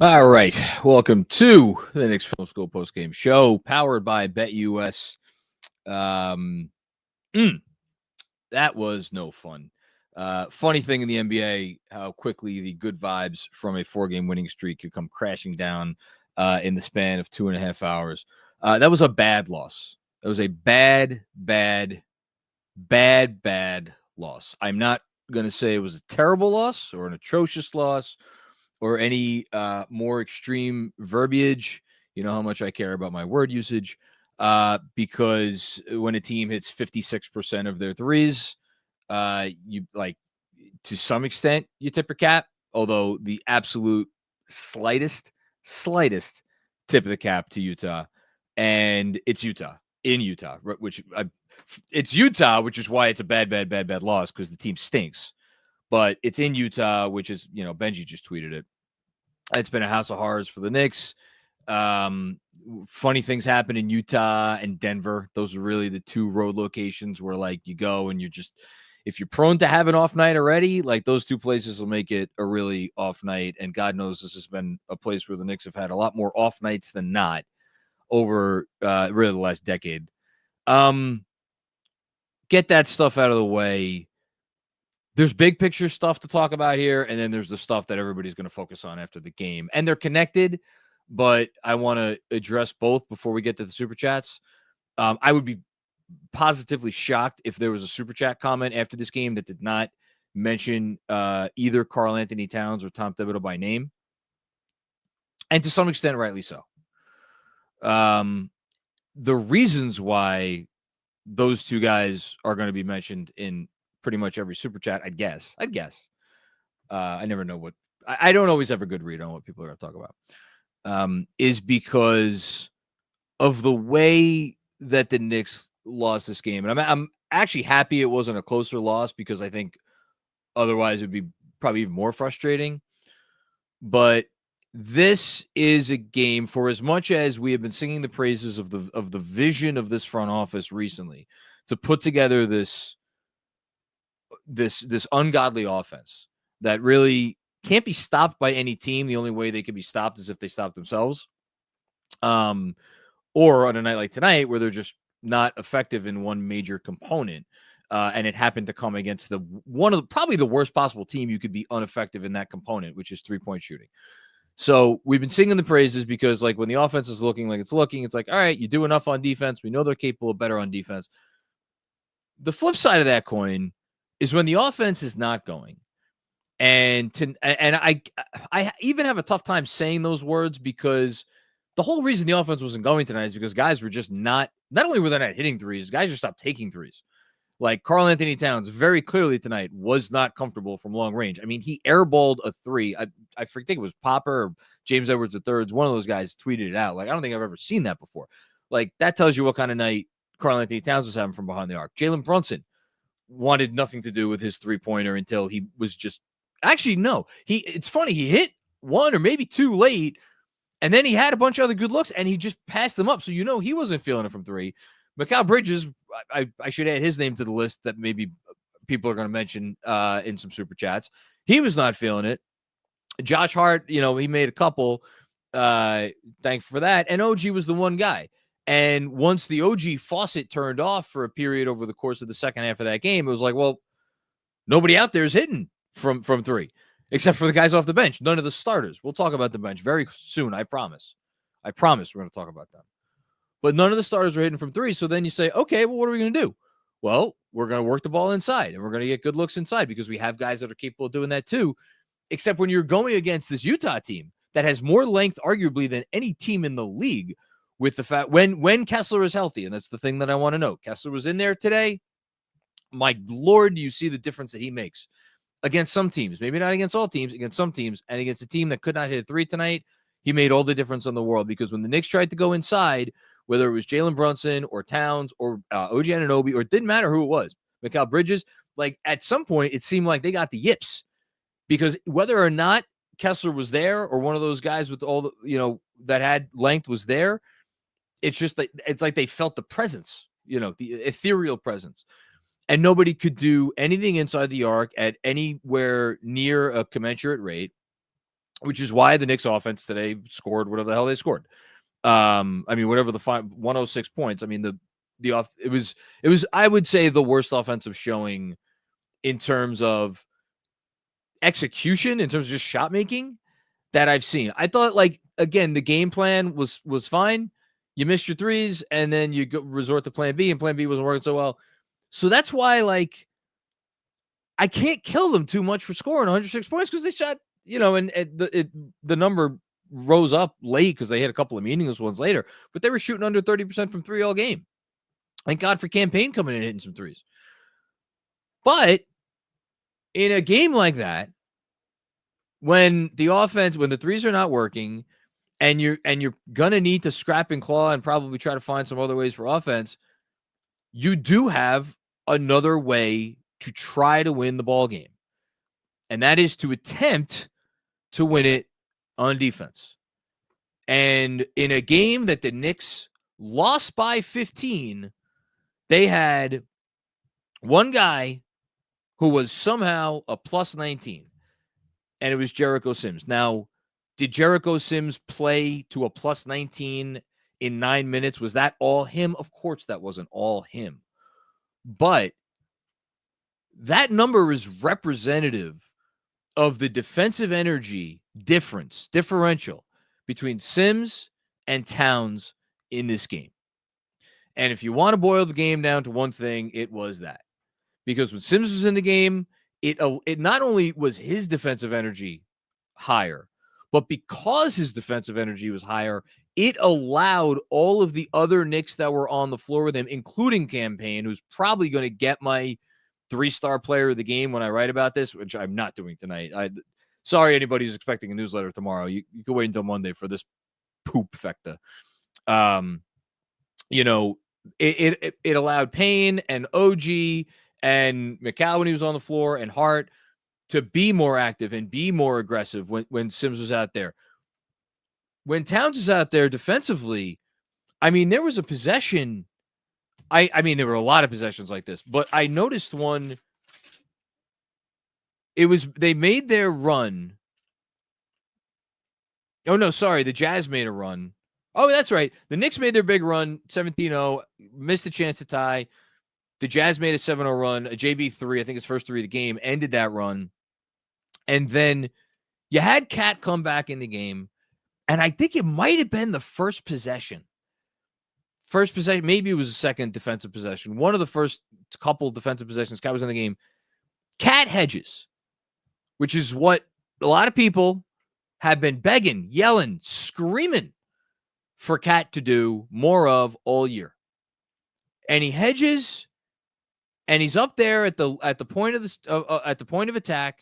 All right. Welcome to the Knicks Film School Postgame Show, powered by BetUS. Um, that was no fun. Funny thing in the NBA, how quickly the good vibes from a 4-game winning streak could come crashing down in the span of 2.5 hours. That was a bad loss. That was a bad loss. I'm not going to say it was a terrible loss or an atrocious loss or any more extreme verbiage. You know how much I care about my word usage, because when a team hits 56% of their threes, you like, to some extent, you tip your cap, although the absolute slightest tip of the cap to Utah. And it's Utah in Utah, it's Utah, which is why it's a bad loss, because the team stinks. But it's in Utah, which is, Benji just tweeted it. It's been a house of horrors for the Knicks. Funny things happen in Utah and Denver. Those are really the two road locations where, like, you go and you're just, if you're prone to have an off night already, like, those two places will make it a really off night. And God knows this has been a place where the Knicks have had a lot more off nights than not over really the last decade. Get that stuff out of the way. There's big picture stuff to talk about here, and then there's the stuff that everybody's going to focus on after the game. And they're connected, but I want to address both before we get to the Super Chats. I would be positively shocked if there was a Super Chat comment after this game that did not mention either Karl Anthony Towns or Tom Thibodeau by name. And to some extent, rightly so. The reasons why those two guys are going to be mentioned in pretty much every Super Chat, I'd guess. I never know what, I don't always have a good read on what people are going to talk about, is because of the way that the Knicks lost this game. And I'm actually happy it wasn't a closer loss, because I think otherwise it would be probably even more frustrating. But this is a game, for as much as we have been singing the praises of the vision of this front office recently, to put together this ungodly offense that really can't be stopped by any team. The only way they can be stopped is if they stop themselves. Or on a night like tonight, where they're just not effective in one major component. And it happened to come against probably the worst possible team you could be ineffective in that component, which is 3-point shooting. So we've been singing the praises because, like, when the offense is looking like it's like, all right, you do enough on defense. We know they're capable of better on defense. The flip side of that coin is when the offense is not going. And I even have a tough time saying those words, because the whole reason the offense wasn't going tonight is because guys were just not only were they not hitting threes, guys just stopped taking threes. Like, Karl Anthony Towns very clearly tonight was not comfortable from long range. I mean, he airballed a three. I think it was Popper or James Edwards III. One of those guys tweeted it out. Like, I don't think I've ever seen that before. Like, that tells you what kind of night Karl Anthony Towns was having from behind the arc. Jalen Brunson wanted nothing to do with his three-pointer until he was just – actually, no. It's funny. He hit one or maybe two late, and then he had a bunch of other good looks, and he just passed them up. So he wasn't feeling it from three. Mikal Bridges, I should add his name to the list that maybe people are going to mention in some Super Chats. He was not feeling it. Josh Hart, he made a couple. Thanks for that. And OG was the one guy. And once the OG faucet turned off for a period over the course of the second half of that game, it was like, well, nobody out there is hitting from three, except for the guys off the bench. None of the starters. We'll talk about the bench very soon, I promise. We're going to talk about them. But none of the starters are hitting from three. So then you say, okay, well, what are we going to do? Well, we're going to work the ball inside, and we're going to get good looks inside, because we have guys that are capable of doing that too. Except when you're going against this Utah team that has more length, arguably, than any team in the league, with the fact when Kessler is healthy, and that's the thing that I want to know. Kessler was in there today. My Lord, do you see the difference that he makes against some teams? Maybe not against all teams, against some teams, and against a team that could not hit a three tonight, he made all the difference in the world. Because when the Knicks tried to go inside, whether it was Jalen Brunson or Towns or OG Anunoby, or it didn't matter who it was, Mikal Bridges, like, at some point it seemed like they got the yips, because whether or not Kessler was there or one of those guys with all the, that had length was there, it's just like, it's like they felt the presence, the ethereal presence, and nobody could do anything inside the arc at anywhere near a commensurate rate. which is why the Knicks offense today scored whatever the hell they scored. Whatever the 106 points. I mean, it was I would say the worst offensive showing in terms of execution, in terms of just shot making that I've seen. I thought, like, again, the game plan was fine. You missed your threes, and then you resort to plan B, and plan B wasn't working so well. So that's why, like, I can't kill them too much for scoring 106 points because they shot, and the number rose up late because they had a couple of meaningless ones later, but they were shooting under 30% from three all game. Thank God for Campaign coming in and hitting some threes. But in a game like that, when the threes are not working, and you're gonna need to scrap and claw and probably try to find some other ways for offense, you do have another way to try to win the ball game, and that is to attempt to win it on defense. And in a game that the Knicks lost by 15, they had one guy who was somehow a plus 19, and it was Jericho Sims. Now, did Jericho Sims play to a plus 19 in 9 minutes? Was that all him? Of course that wasn't all him. But that number is representative of the defensive energy differential between Sims and Towns in this game. And if you want to boil the game down to one thing, it was that. Because when Sims was in the game, it not only was his defensive energy higher, but because his defensive energy was higher, it allowed all of the other Knicks that were on the floor with him, including Campaign, who's probably going to get my 3-star player of the game when I write about this, which I'm not doing tonight. Sorry, anybody who's expecting a newsletter tomorrow. You can wait until Monday for this poop fecta. It allowed Payne and OG and McCall when he was on the floor and Hart to be more active and be more aggressive when Sims was out there. When Towns was out there defensively, there was a possession. There were a lot of possessions like this, but I noticed one. They made their run. Oh, no, sorry. The Jazz made a run. Oh, that's right. The Knicks made their big run, 17-0, missed a chance to tie. The Jazz made a 7-0 run, a JB 3, I think his first 3 of the game, ended that run. And then you had Cat come back in the game, and I think it might have been the first possession. Maybe it was the second defensive possession. One of the first couple defensive possessions, Cat was in the game. Cat hedges, which is what a lot of people have been begging, yelling, screaming for Cat to do more of all year. And he hedges, and he's up there at the point of attack,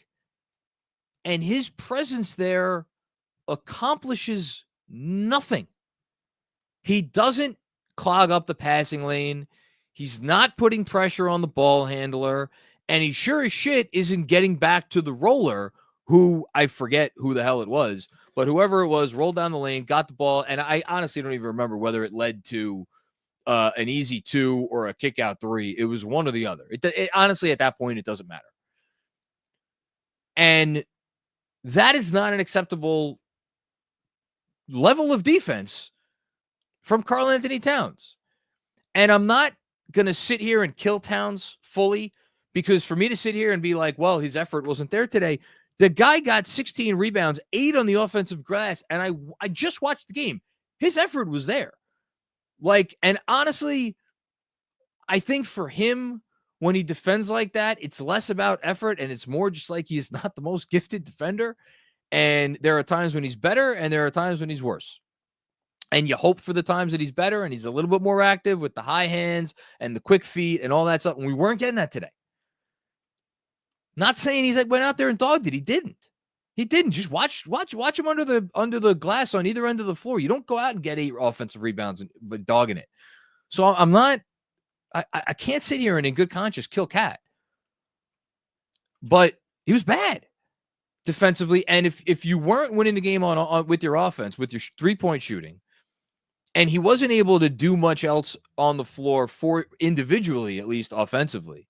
and his presence there accomplishes nothing. He doesn't clog up the passing lane. He's not putting pressure on the ball handler, and he sure as shit isn't getting back to the roller, who I forget who the hell it was, but whoever it was rolled down the lane, got the ball, and I honestly don't even remember whether it led to an easy 2 or a kick out 3. It was one or the other. It honestly, at that point, it doesn't matter. And that is not an acceptable level of defense from Karl-Anthony Towns. And I'm not going to sit here and kill Towns fully, because for me to sit here and be like, well, his effort wasn't there today. The guy got 16 rebounds, 8 on the offensive glass, and I just watched the game. His effort was there. And honestly, I think for him, when he defends like that, it's less about effort, and it's more just like he's not the most gifted defender. And there are times when he's better, and there are times when he's worse. And you hope for the times that he's better and he's a little bit more active with the high hands and the quick feet and all that stuff. And we weren't getting that today. Not saying he's went out there and dogged it. He didn't. Just watch him under the glass on either end of the floor. You don't go out and get 8 offensive rebounds but dogging it. So I can't sit here and in good conscience kill Cat. But he was bad defensively. And if you weren't winning the game on with your offense, with your 3-point shooting, and he wasn't able to do much else on the floor for individually, at least offensively,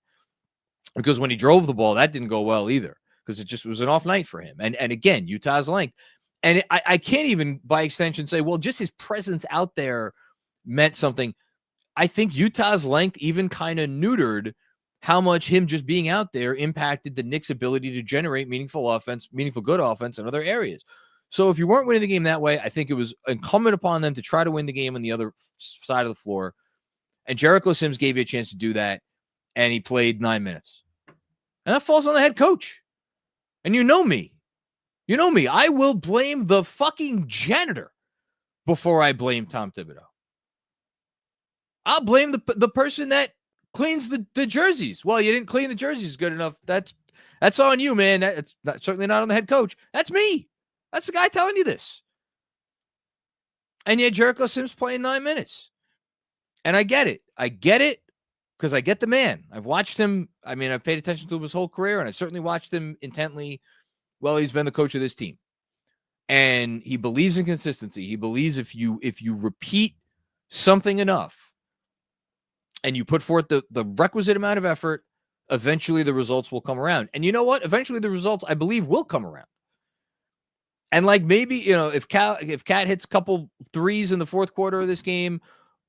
because when he drove the ball, that didn't go well either, because it just was an off night for him. And again, Utah's length. And I can't even, by extension, say, well, just his presence out there meant something. I think Utah's length even kind of neutered how much him just being out there impacted the Knicks' ability to generate meaningful offense, meaningful good offense in other areas. So if you weren't winning the game that way, I think it was incumbent upon them to try to win the game on the other side of the floor. And Jericho Sims gave you a chance to do that, and he played 9 minutes. And that falls on the head coach. And you know me. You know me. I will blame the fucking janitor before I blame Tom Thibodeau. I'll blame the person that cleans the jerseys. Well, you didn't clean the jerseys good enough. That's on you, man. That's certainly not on the head coach. That's me. That's the guy telling you this. And yet Jericho Sims playing 9 minutes. And I get it. I get it because I get the man. I've watched him. I mean, I've paid attention to him his whole career, and I've certainly watched him intently while he's been the coach of this team. And he believes in consistency. He believes if you repeat something enough and you put forth the requisite amount of effort, eventually the results will come around. And you know what? Eventually the results, I believe, will come around. And like maybe, if Cat hits a couple threes in the fourth quarter of this game,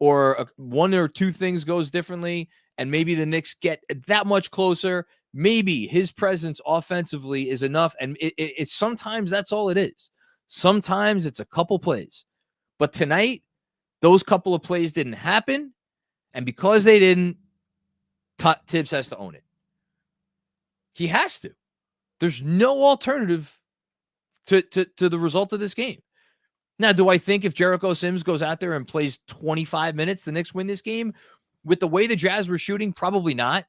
or one or two things goes differently, and maybe the Knicks get that much closer, maybe his presence offensively is enough. And it's sometimes that's all it is. Sometimes it's a couple plays. But tonight, those couple of plays didn't happen. And because they didn't, Tibbs has to own it. He has to. There's no alternative to the result of this game. Now, do I think if Jericho Sims goes out there and plays 25 minutes, the Knicks win this game? With the way the Jazz were shooting, probably not.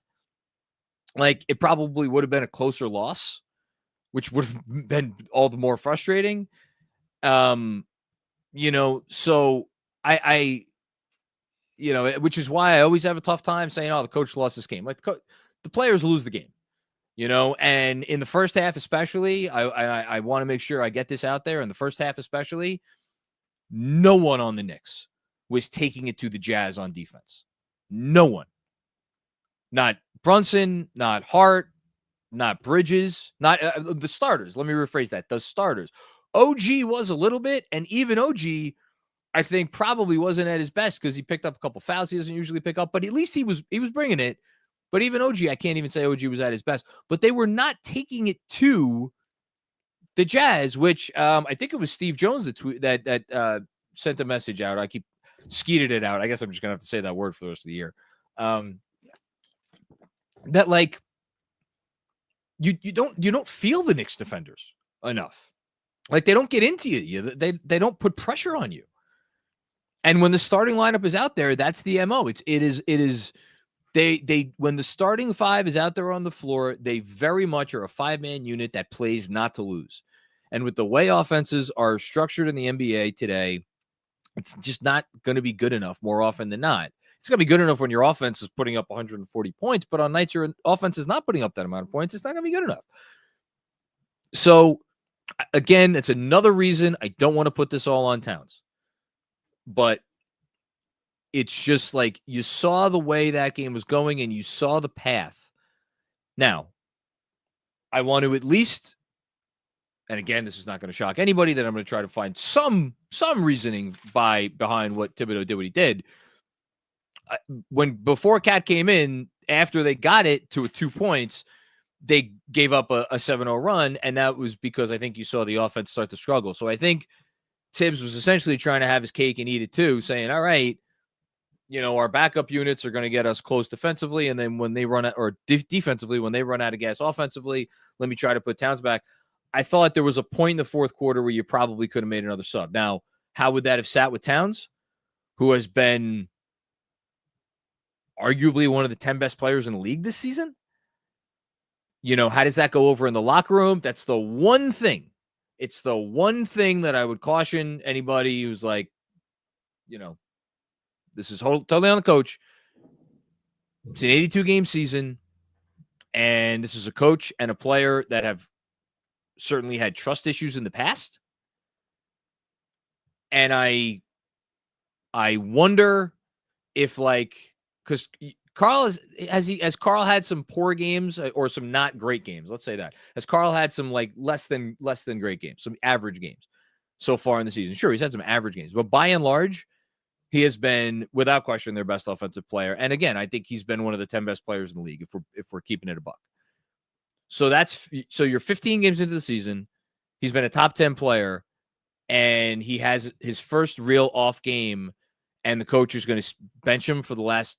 Like, it probably would have been a closer loss, which would have been all the more frustrating. So I which is why I always have a tough time saying, oh, the coach lost this game. Like, the players lose the game, and in the first half especially, I want to make sure I get this out there. In the first half especially, no one on the Knicks was taking it to the Jazz on defense. No one. Not Brunson, not Hart, not Bridges, not the starters. Let me rephrase that. The starters. OG was a little bit, and even OG, I think, probably wasn't at his best because he picked up a couple fouls he doesn't usually pick up, but at least he was bringing it. But even OG, I can't even say OG was at his best. But they were not taking it to the Jazz, which I think it was Steve Jones that sent a message out. I keep skeeted it out. I guess I'm just gonna have to say that word for the rest of the year. That like you don't feel the Knicks defenders enough. Like, they don't get into you. They don't put pressure on you. And when the starting lineup is out there, that's the MO. It is they when the starting five is out there on the floor, they very much are a 5-man unit that plays not to lose. And with the way offenses are structured in the NBA today, it's just not going to be good enough more often than not. It's going to be good enough when your offense is putting up 140 points, but on nights your offense is not putting up that amount of points, it's not going to be good enough. So, again, it's another reason I don't want to put this all on Towns. But it's just like you saw the way that game was going and you saw the path. Now, I want to at least, and again, this is not going to shock anybody, that I'm going to try to find some reasoning behind what Thibodeau did what he did. Before Cat came in, after they got it to 2 points, they gave up a 7-0 run, and that was because I think you saw the offense start to struggle. So I think Tibbs was essentially trying to have his cake and eat it too, saying, all right, our backup units are going to get us close defensively, and then when they run out, or defensively, when they run out of gas offensively, let me try to put Towns back. I thought there was a point in the fourth quarter where you probably could have made another sub. Now, how would that have sat with Towns, who has been arguably one of the 10 best players in the league this season? How does that go over in the locker room? That's the one thing. It's the one thing that I would caution anybody who's like, this is totally on the coach. It's an 82-game season, and this is a coach and a player that have certainly had trust issues in the past. And I wonder if, because Carl has Carl had some poor games or some not great games. Let's say that. Has Carl had some less than great games, some average games? so far in the season. Sure, he's had some average games, but by and large, he has been, without question, their best offensive player. And again, I think he's been one of the 10 best players in the league if we're keeping it a buck. So you're 15 games into the season. He's been a top 10 player, and he has his first real off game, and the coach is going to bench him for the last,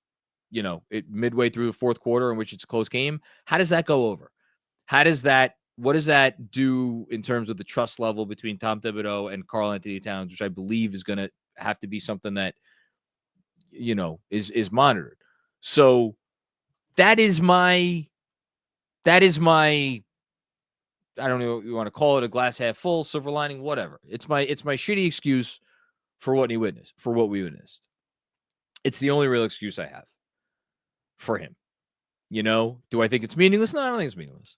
midway through the fourth quarter in which it's a close game. How does that go over? What does that do in terms of the trust level between Tom Thibodeau and Karl Anthony Towns, which I believe is going to have to be something that, is monitored. So that is my, I don't know what you want to call it, a glass half full, silver lining, whatever. It's my shitty excuse for what we witnessed. It's the only real excuse I have for him. Do I think it's meaningless? No, I don't think it's meaningless.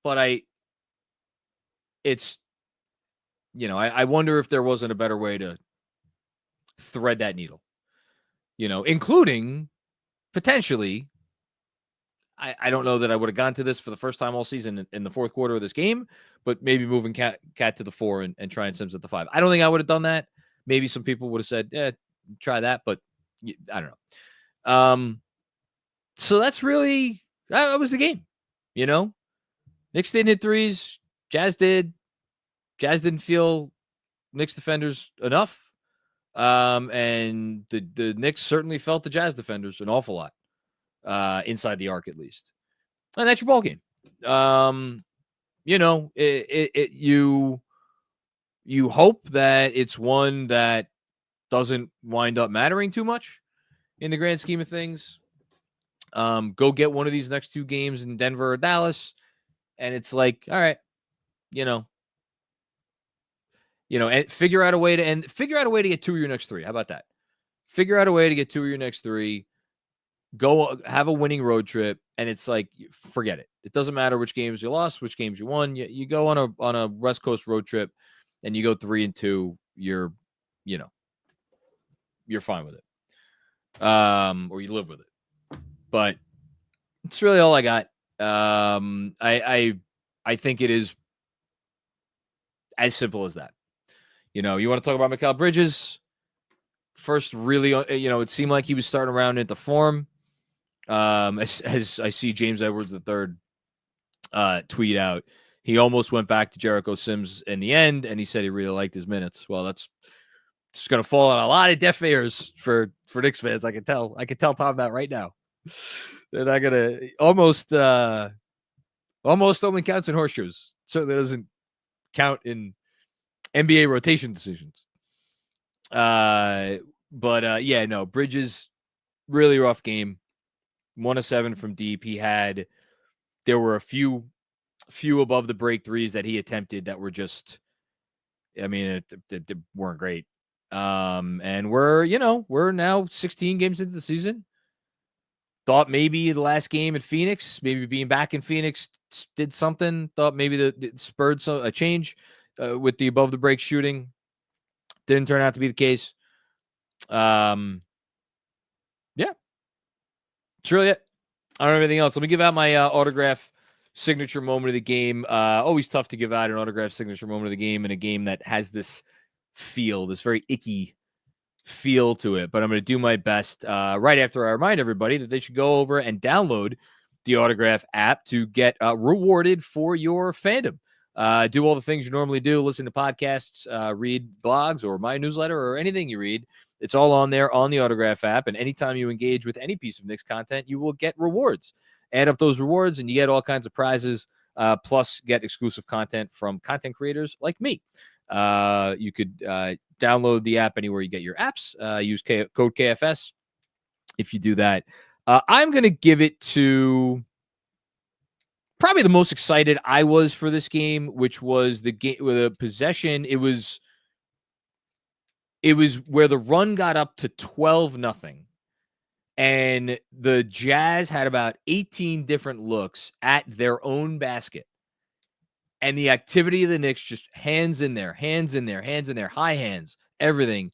But I wonder if there wasn't a better way to thread that needle, including potentially, I don't know that I would have gone to this for the first time all season in the fourth quarter of this game, but maybe moving Cat to the 4 and trying Sims at the 5. I don't think I would have done that. Maybe some people would have said, try that, but I don't know. So that was the game, Knicks didn't hit threes. Jazz did. Jazz didn't feel Knicks defenders enough. And the Knicks certainly felt the Jazz defenders an awful lot. Inside the arc, at least. And that's your ball game. You hope that it's one that doesn't wind up mattering too much in the grand scheme of things. Go get one of these next 2 games in Denver or Dallas, and it's like, all right, and figure out a way to get 2 of your next 3. How about that? Figure out a way to get 2 of your next 3. Go have a winning road trip, and it's like, forget it. It doesn't matter which games you lost, which games you won. You go on a West Coast road trip, and you go 3-2. You're fine with it, or you live with it. But it's really all I got. I think it is as simple as that. You want to talk about Mikal Bridges? First, really, it seemed like he was starting around into form. As I see James Edwards III tweet out, he almost went back to Jericho Sims in the end, and he said he really liked his minutes. Well, that's just going to fall on a lot of deaf ears for Knicks fans. I can tell Tom that right now. They're not going to almost only counts in horseshoes. Certainly doesn't count in NBA rotation decisions. Bridges, really rough game. 1 of 7 from deep. There were a few above the break threes that he attempted that were just, they weren't great. And we're now 16 games into the season. Thought maybe the last game at Phoenix, maybe being back in Phoenix did something. Thought maybe it spurred a change with the above the break shooting. Didn't turn out to be the case. It's really it. I don't have anything else. Let me give out my autograph signature moment of the game. Always tough to give out an autograph signature moment of the game in a game that has this feel, this very icky feel to it. But I'm going to do my best right after I remind everybody that they should go over and download the Autograph app to get rewarded for your fandom. Do all the things you normally do, listen to podcasts, read blogs or my newsletter or anything you read. It's all on there on the Autograph app. And anytime you engage with any piece of Knicks content, you will get rewards. Add up those rewards and you get all kinds of prizes, plus get exclusive content from content creators like me. You could download the app anywhere you get your apps. Use code KFS if you do that. I'm going to give it to probably the most excited I was for this game, which was the game with a possession. It was where the run got up to 12-0, and the Jazz had about 18 different looks at their own basket. And the activity of the Knicks, just hands in there, high hands, everything.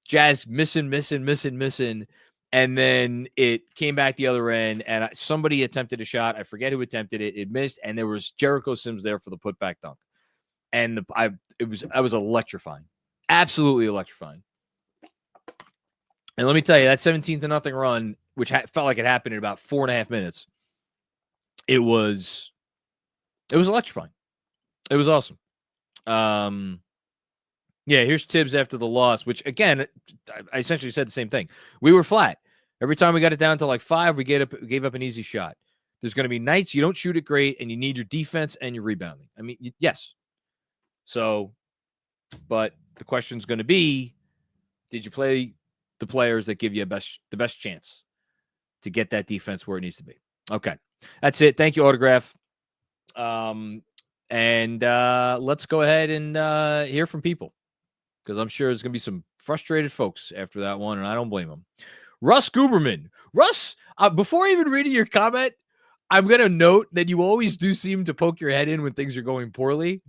Jazz missing. And then it came back the other end, and somebody attempted a shot. I forget who attempted it. It missed, and there was Jericho Sims there for the putback dunk. And I was electrifying. Absolutely electrifying. And let me tell you, that 17-0 run, which felt like it happened in about 4.5 minutes, it was electrifying. It was awesome. Yeah, here's Tibbs after the loss, which, again, I essentially said the same thing. We were flat. Every time we got it down to like 5, we gave up an easy shot. There's going to be nights you don't shoot it great, and you need your defense and your rebounding. I mean, yes. So, but the question's going to be, did you play the players that give you the best chance to get that defense where it needs to be? Okay. That's it. Thank you, Autograph. And let's go ahead and hear from people, because I'm sure there's going to be some frustrated folks after that one, and I don't blame them. Russ Guberman. Russ, before even reading your comment, I'm going to note that you always do seem to poke your head in when things are going poorly.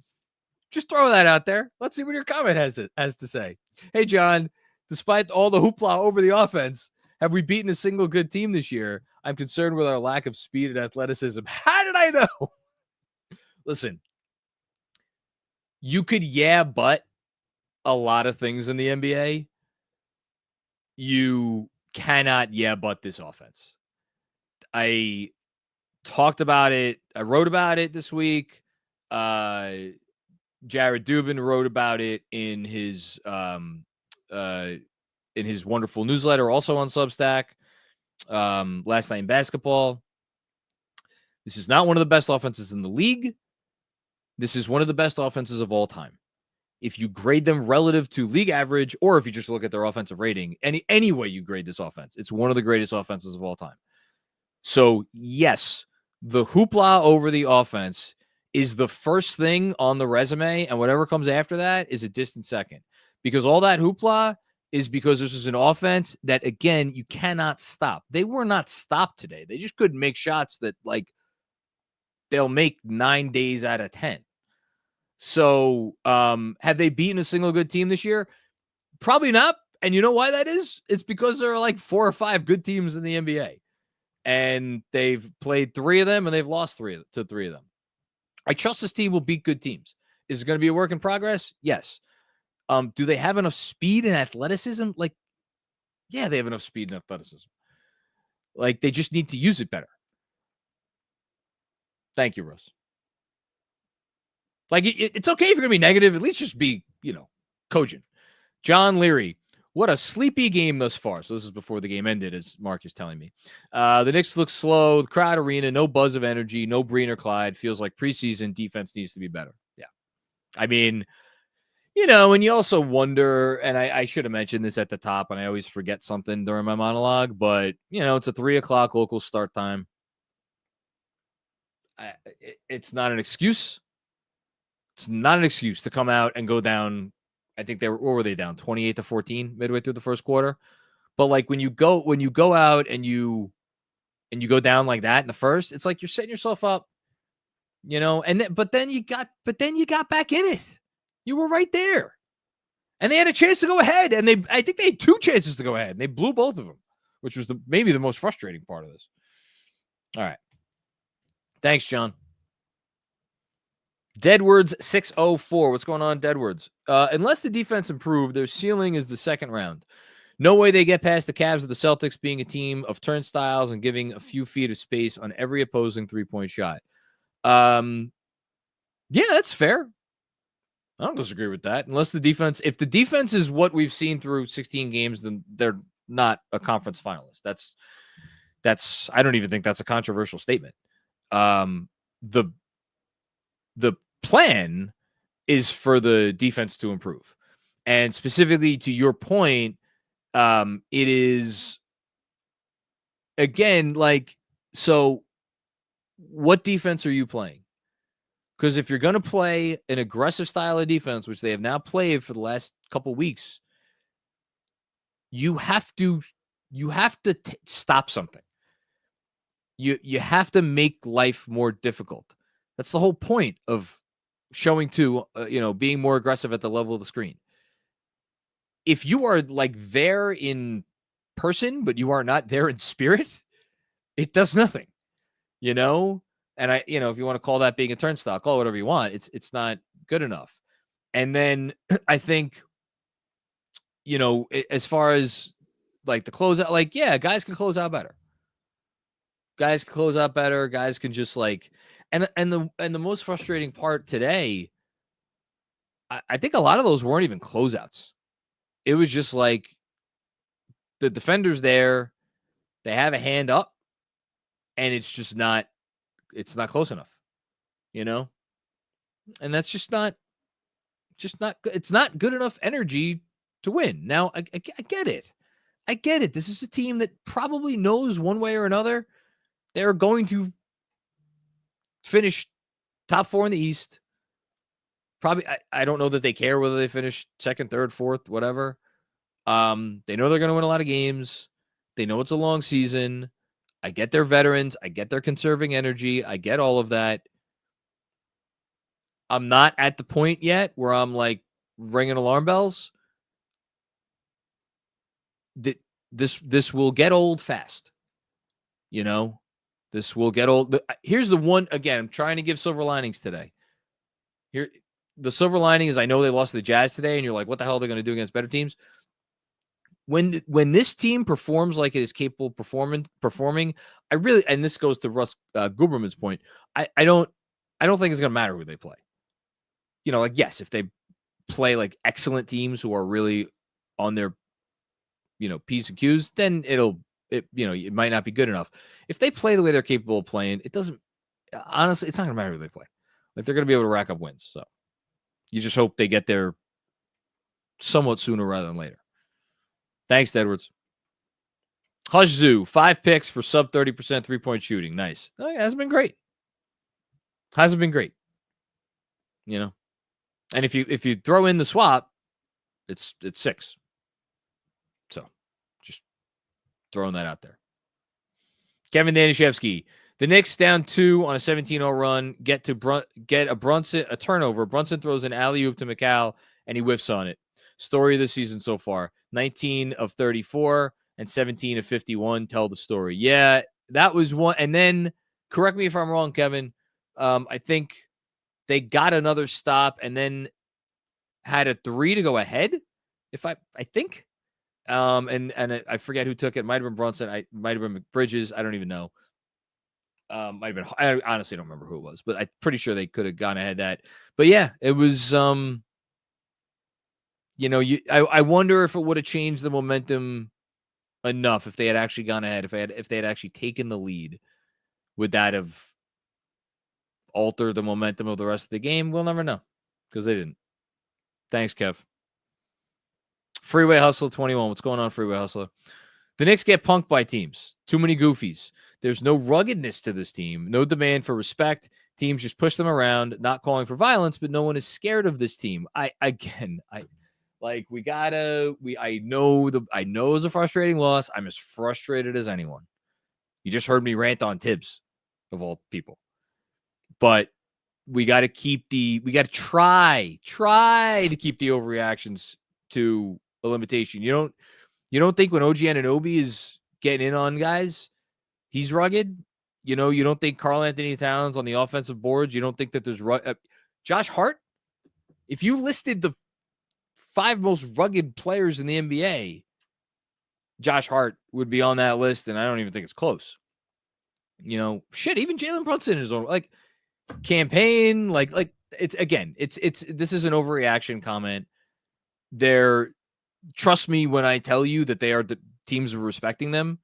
Just throw that out there. Let's see what your comment has to say. Hey, John, despite all the hoopla over the offense, have we beaten a single good team this year? I'm concerned with our lack of speed and athleticism. How did I know? Listen, you could but a lot of things in the NBA. You cannot but this offense. I talked about it. I wrote about it this week. Jared Dubin wrote about it in his wonderful newsletter, also on Substack. Last Night in Basketball. This is not one of the best offenses in the league. This is one of the best offenses of all time. If you grade them relative to league average, or if you just look at their offensive rating, any way you grade this offense, it's one of the greatest offenses of all time. So, yes, the hoopla over the offense is the first thing on the resume, and whatever comes after that is a distant second. Because all that hoopla is because this is an offense that, again, you cannot stop. They were not stopped today. They just couldn't make shots that, like, they'll make 9 days out of 10. So, have they beaten a single good team this year? Probably not. And you know why that is? It's because there are like 4 or 5 good teams in the NBA. And they've played 3 of them, and they've lost 3 of them. I trust this team will beat good teams. Is it going to be a work in progress? Yes. Do they have enough speed and athleticism? Like, yeah, they have enough speed and athleticism. Like, they just need to use it better. Thank you, Russ. Like, it's okay if you're going to be negative. At least just be, cogent. John Leary, what a sleepy game thus far. So this is before the game ended, as Mark is telling me. The Knicks look slow. The crowd arena, no buzz of energy, no Breen or Clyde. Feels like preseason defense needs to be better. Yeah. I mean, and you also wonder, and I should have mentioned this at the top, and I always forget something during my monologue, but, it's a 3:00 local start time. It's not an excuse. It's not an excuse to come out and go down. I think what were they down 28-14 midway through the first quarter? But like when you go out and you go down like that in the first, it's like you're setting yourself up, but then you got back in it. You were right there. And they had a chance to go ahead, and I think they had 2 chances to go ahead, and they blew both of them, which was maybe the most frustrating part of this. All right. Thanks, John. Deadwards 604. What's going on, Deadwards? Unless the defense improve, their ceiling is the second round. No way they get past the Cavs or the Celtics being a team of turnstiles and giving a few feet of space on every opposing three-point shot. Yeah, that's fair. I don't disagree with that. If the defense is what we've seen through 16 games, then they're not a conference finalist. That's I don't even think that's a controversial statement. The plan is for the defense to improve. And specifically to your point, it is, again, like, so what defense are you playing? Because if you're going to play an aggressive style of defense, which they have now played for the last couple weeks, you have to stop something. You have to make life more difficult. That's the whole point of showing being more aggressive at the level of the screen. If you are like there in person, but you are not there in spirit, it does nothing, And if you want to call that being a turnstile, call it whatever you want. It's not good enough. And then I think, as far as like the closeout, like, yeah, guys can close out better. Guys can close out better. Guys can just like, and the most frustrating part today, I think a lot of those weren't even closeouts. It was just like the defender's there, they have a hand up, and it's not close enough, and that's just not good. It's not good enough energy to win. Now, I get it. I get it. This is a team that probably knows one way or another they're going to finish top 4 in the East. Probably, I don't know that they care whether they finish second, third, fourth, whatever. They know they're going to win a lot of games. They know it's a long season. I get their veterans. I get their conserving energy. I get all of that. I'm not at the point yet where I'm like ringing alarm bells. This will get old fast. This will get old. Here's the one, again, I'm trying to give silver linings today. Here, the silver lining is I know they lost to the Jazz today, and you're like, what the hell are they going to do against better teams? When this team performs like it is capable of performing, I really, and this goes to Russ Guberman's point, I don't think it's going to matter who they play. Like, yes, if they play like excellent teams who are really on their, P's and Q's, then it might not be good enough. If they play the way they're capable of playing, honestly, it's not going to matter who they play. Like, they're going to be able to rack up wins. So you just hope they get there somewhat sooner rather than later. Thanks, Edwards. Hush Zoo, 5 picks for sub 30% 3-point shooting. Nice. It hasn't been great. Hasn't been great. And if you throw in the swap, it's 6. So just throwing that out there. Kevin Danishevsky, the Knicks down 2 on a 17-0 run, get a turnover. Brunson throws an alley-oop to McCall, and he whiffs on it. Story of the season so far, 19 of 34 and 17 of 51 tell the story. Yeah, that was one. And then, correct me if I'm wrong, Kevin, I think they got another stop and then had a 3 to go ahead, I think. And I forget who took it. Might have been Brunson. I might have been Bridges. I don't even know. Might have been. I honestly don't remember who it was, but I'm pretty sure they could have gone ahead that. But yeah, it was. I wonder if it would have changed the momentum enough if they had actually gone ahead. If they had actually taken the lead, would that have altered the momentum of the rest of the game? We'll never know because they didn't. Thanks, Kev. Freeway Hustle 21. What's going on, Freeway Hustler? The Knicks get punked by teams. Too many goofies. There's no ruggedness to this team. No demand for respect. Teams just push them around, not calling for violence, but no one is scared of this team. I know it's a frustrating loss. I'm as frustrated as anyone. You just heard me rant on Tibbs, of all people. But we got to try to keep the overreactions to a limitation. You don't think when OG Anunoby is getting in on guys, he's rugged? You don't think Karl Anthony Towns on the offensive boards, you don't think that there's Josh Hart? If you listed the 5 most rugged players in the NBA, Josh Hart would be on that list, and I don't even think it's close. Even Jalen Brunson is on, like, campaign, like it's this is an overreaction comment. Trust me when I tell you that they are the teams are respecting them.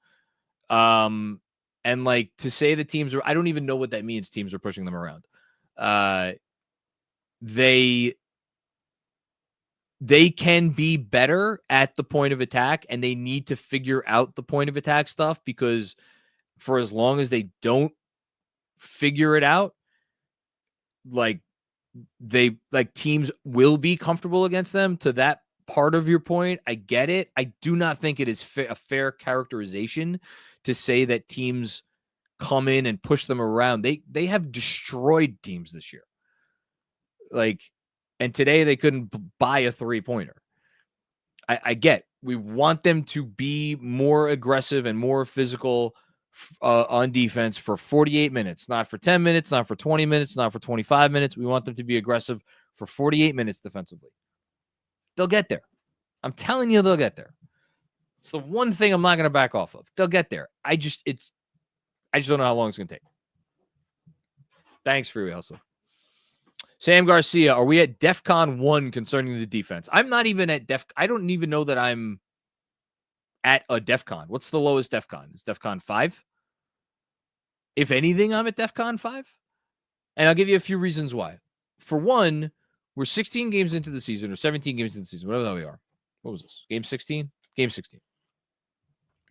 And like to say the teams are, I don't even know what that means. Teams are pushing them around. They can be better at the point of attack, and they need to figure out the point of attack stuff, because for as long as they don't figure it out, teams will be comfortable against them. To that part of your point, I get it. I do not think it is a fair characterization to say that teams come in and push them around. They have destroyed teams this year. And today they couldn't buy a 3-pointer. I get, we want them to be more aggressive and more physical on defense for 48 minutes, not for 10 minutes, not for 20 minutes, not for 25 minutes. We want them to be aggressive for 48 minutes defensively. They'll get there. I'm telling you, they'll get there. It's the one thing I'm not going to back off of. They'll get there. I just don't know how long it's going to take. Thanks, Freeway Hustle. Sam Garcia, are we at DEFCON 1 concerning the defense? I'm not even at I don't even know that I'm at a DEFCON. What's the lowest DEFCON? Is DEFCON 5? If anything, I'm at DEFCON 5. And I'll give you a few reasons why. For one, we're 16 games into the season, or 17 games into the season, whatever the hell we are. What was this? Game 16? Game 16.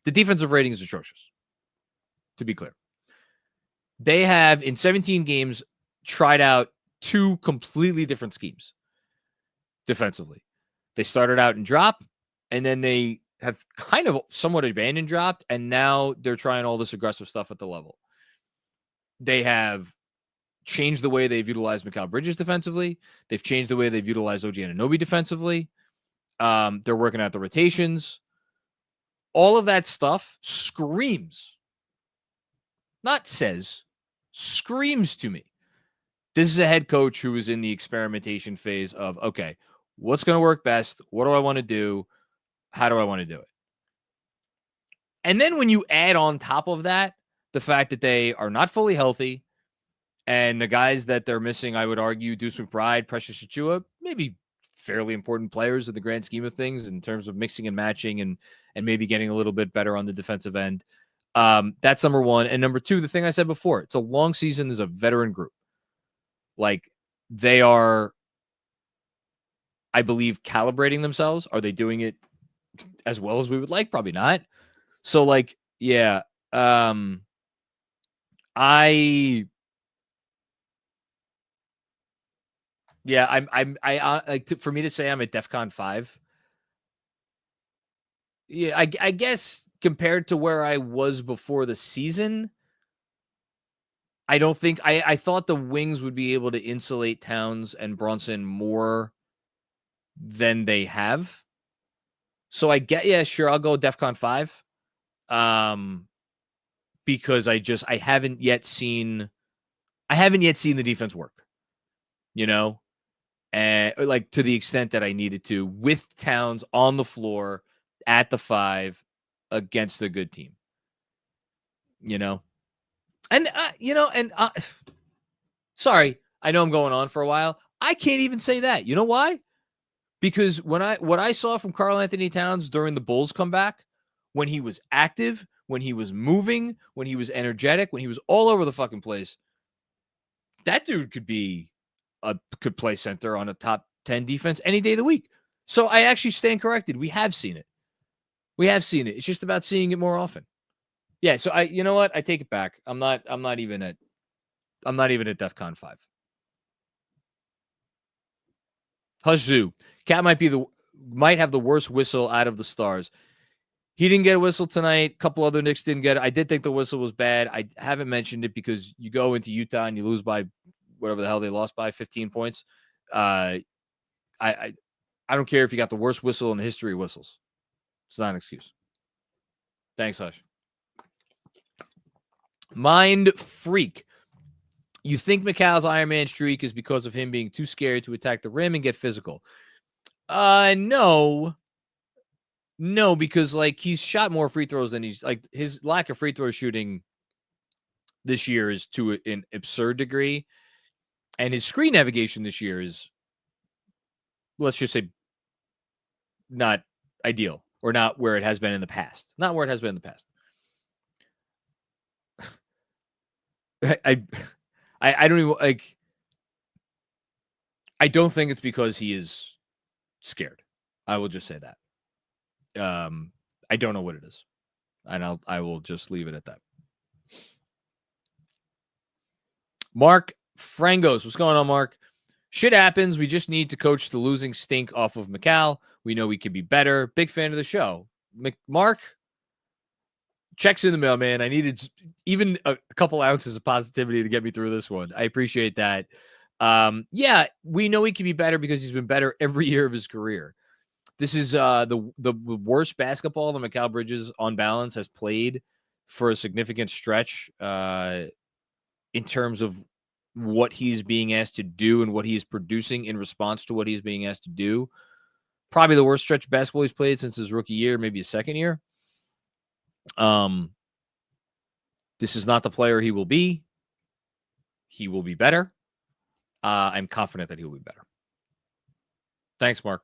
The defensive rating is atrocious, to be clear. They have, in 17 games, tried out 2 completely different schemes defensively. They started out in drop, and then they have kind of somewhat abandoned dropped, and now they're trying all this aggressive stuff at the level. They have changed the way they've utilized Mikal Bridges defensively. They've changed the way they've utilized OG Anunoby defensively. They're working out the rotations. All of that stuff screams, not says, screams to me. This is a head coach who is in the experimentation phase of, okay, what's going to work best? What do I want to do? How do I want to do it? And then when you add on top of that, the fact that they are not fully healthy, and the guys that they're missing, I would argue, Deuce McBride, Precious Achiuwa, maybe fairly important players in the grand scheme of things in terms of mixing and matching and maybe getting a little bit better on the defensive end. That's number one. And number two, the thing I said before, it's a long season. There's a veteran group. Like, they are, I believe, calibrating themselves. Are they doing it as well as we would like? Probably not. So, like, yeah. For me to say I'm at DEFCON 5. Yeah, I guess compared to where I was before the season, I don't think I thought the Wings would be able to insulate Towns and Brunson more than they have. So I get, yeah, sure, I'll go DEFCON 5. Because I haven't yet seen the defense work, you know, and like to the extent that I needed to, with Towns on the floor at the 5 against a good team, you know, and sorry, I know I'm going on for a while. I can't even say that. You know why? Because what I saw from Karl Anthony Towns during the Bulls comeback, when he was active, when he was moving, when he was energetic, when he was all over the fucking place, that dude could play center on a top 10 defense any day of the week. So I actually stand corrected. We have seen it. It's just about seeing it more often. Yeah. So you know what? I take it back. I'm not even at DEFCON 5. Hush Zoo. Cat might have the worst whistle out of the stars. He didn't get a whistle tonight. A couple other Knicks didn't get it. I did think the whistle was bad. I haven't mentioned it because you go into Utah and you lose by whatever the hell they lost by, 15 points. I don't care if you got the worst whistle in the history of whistles. It's not an excuse. Thanks, Hush. Mind Freak. You think Mikal's Iron Man streak is because of him being too scared to attack the rim and get physical? No, because like he's shot more free throws than his lack of free throw shooting this year is to an absurd degree. And his screen navigation this year is, let's just say, not ideal, or not where it has been in the past. I don't even like. I don't think it's because he is scared. I will just say that. I don't know what it is, and I will just leave it at that. Mark Frangos, what's going on, Mark? Shit happens. We just need to coach the losing stink off of Mikal. We know we can be better. Big fan of the show. Mark, checks in the mail, man. I needed even a couple ounces of positivity to get me through this one. I appreciate that. Yeah, we know he can be better because he's been better every year of his career. This is the worst basketball that Mikal Bridges on balance has played for a significant stretch in terms of what he's being asked to do and what he's producing in response to what he's being asked to do. Probably the worst stretch of basketball he's played since his rookie year, maybe his second year. This is not the player he will be. He will be better. I'm confident that he will be better. Thanks, Mark.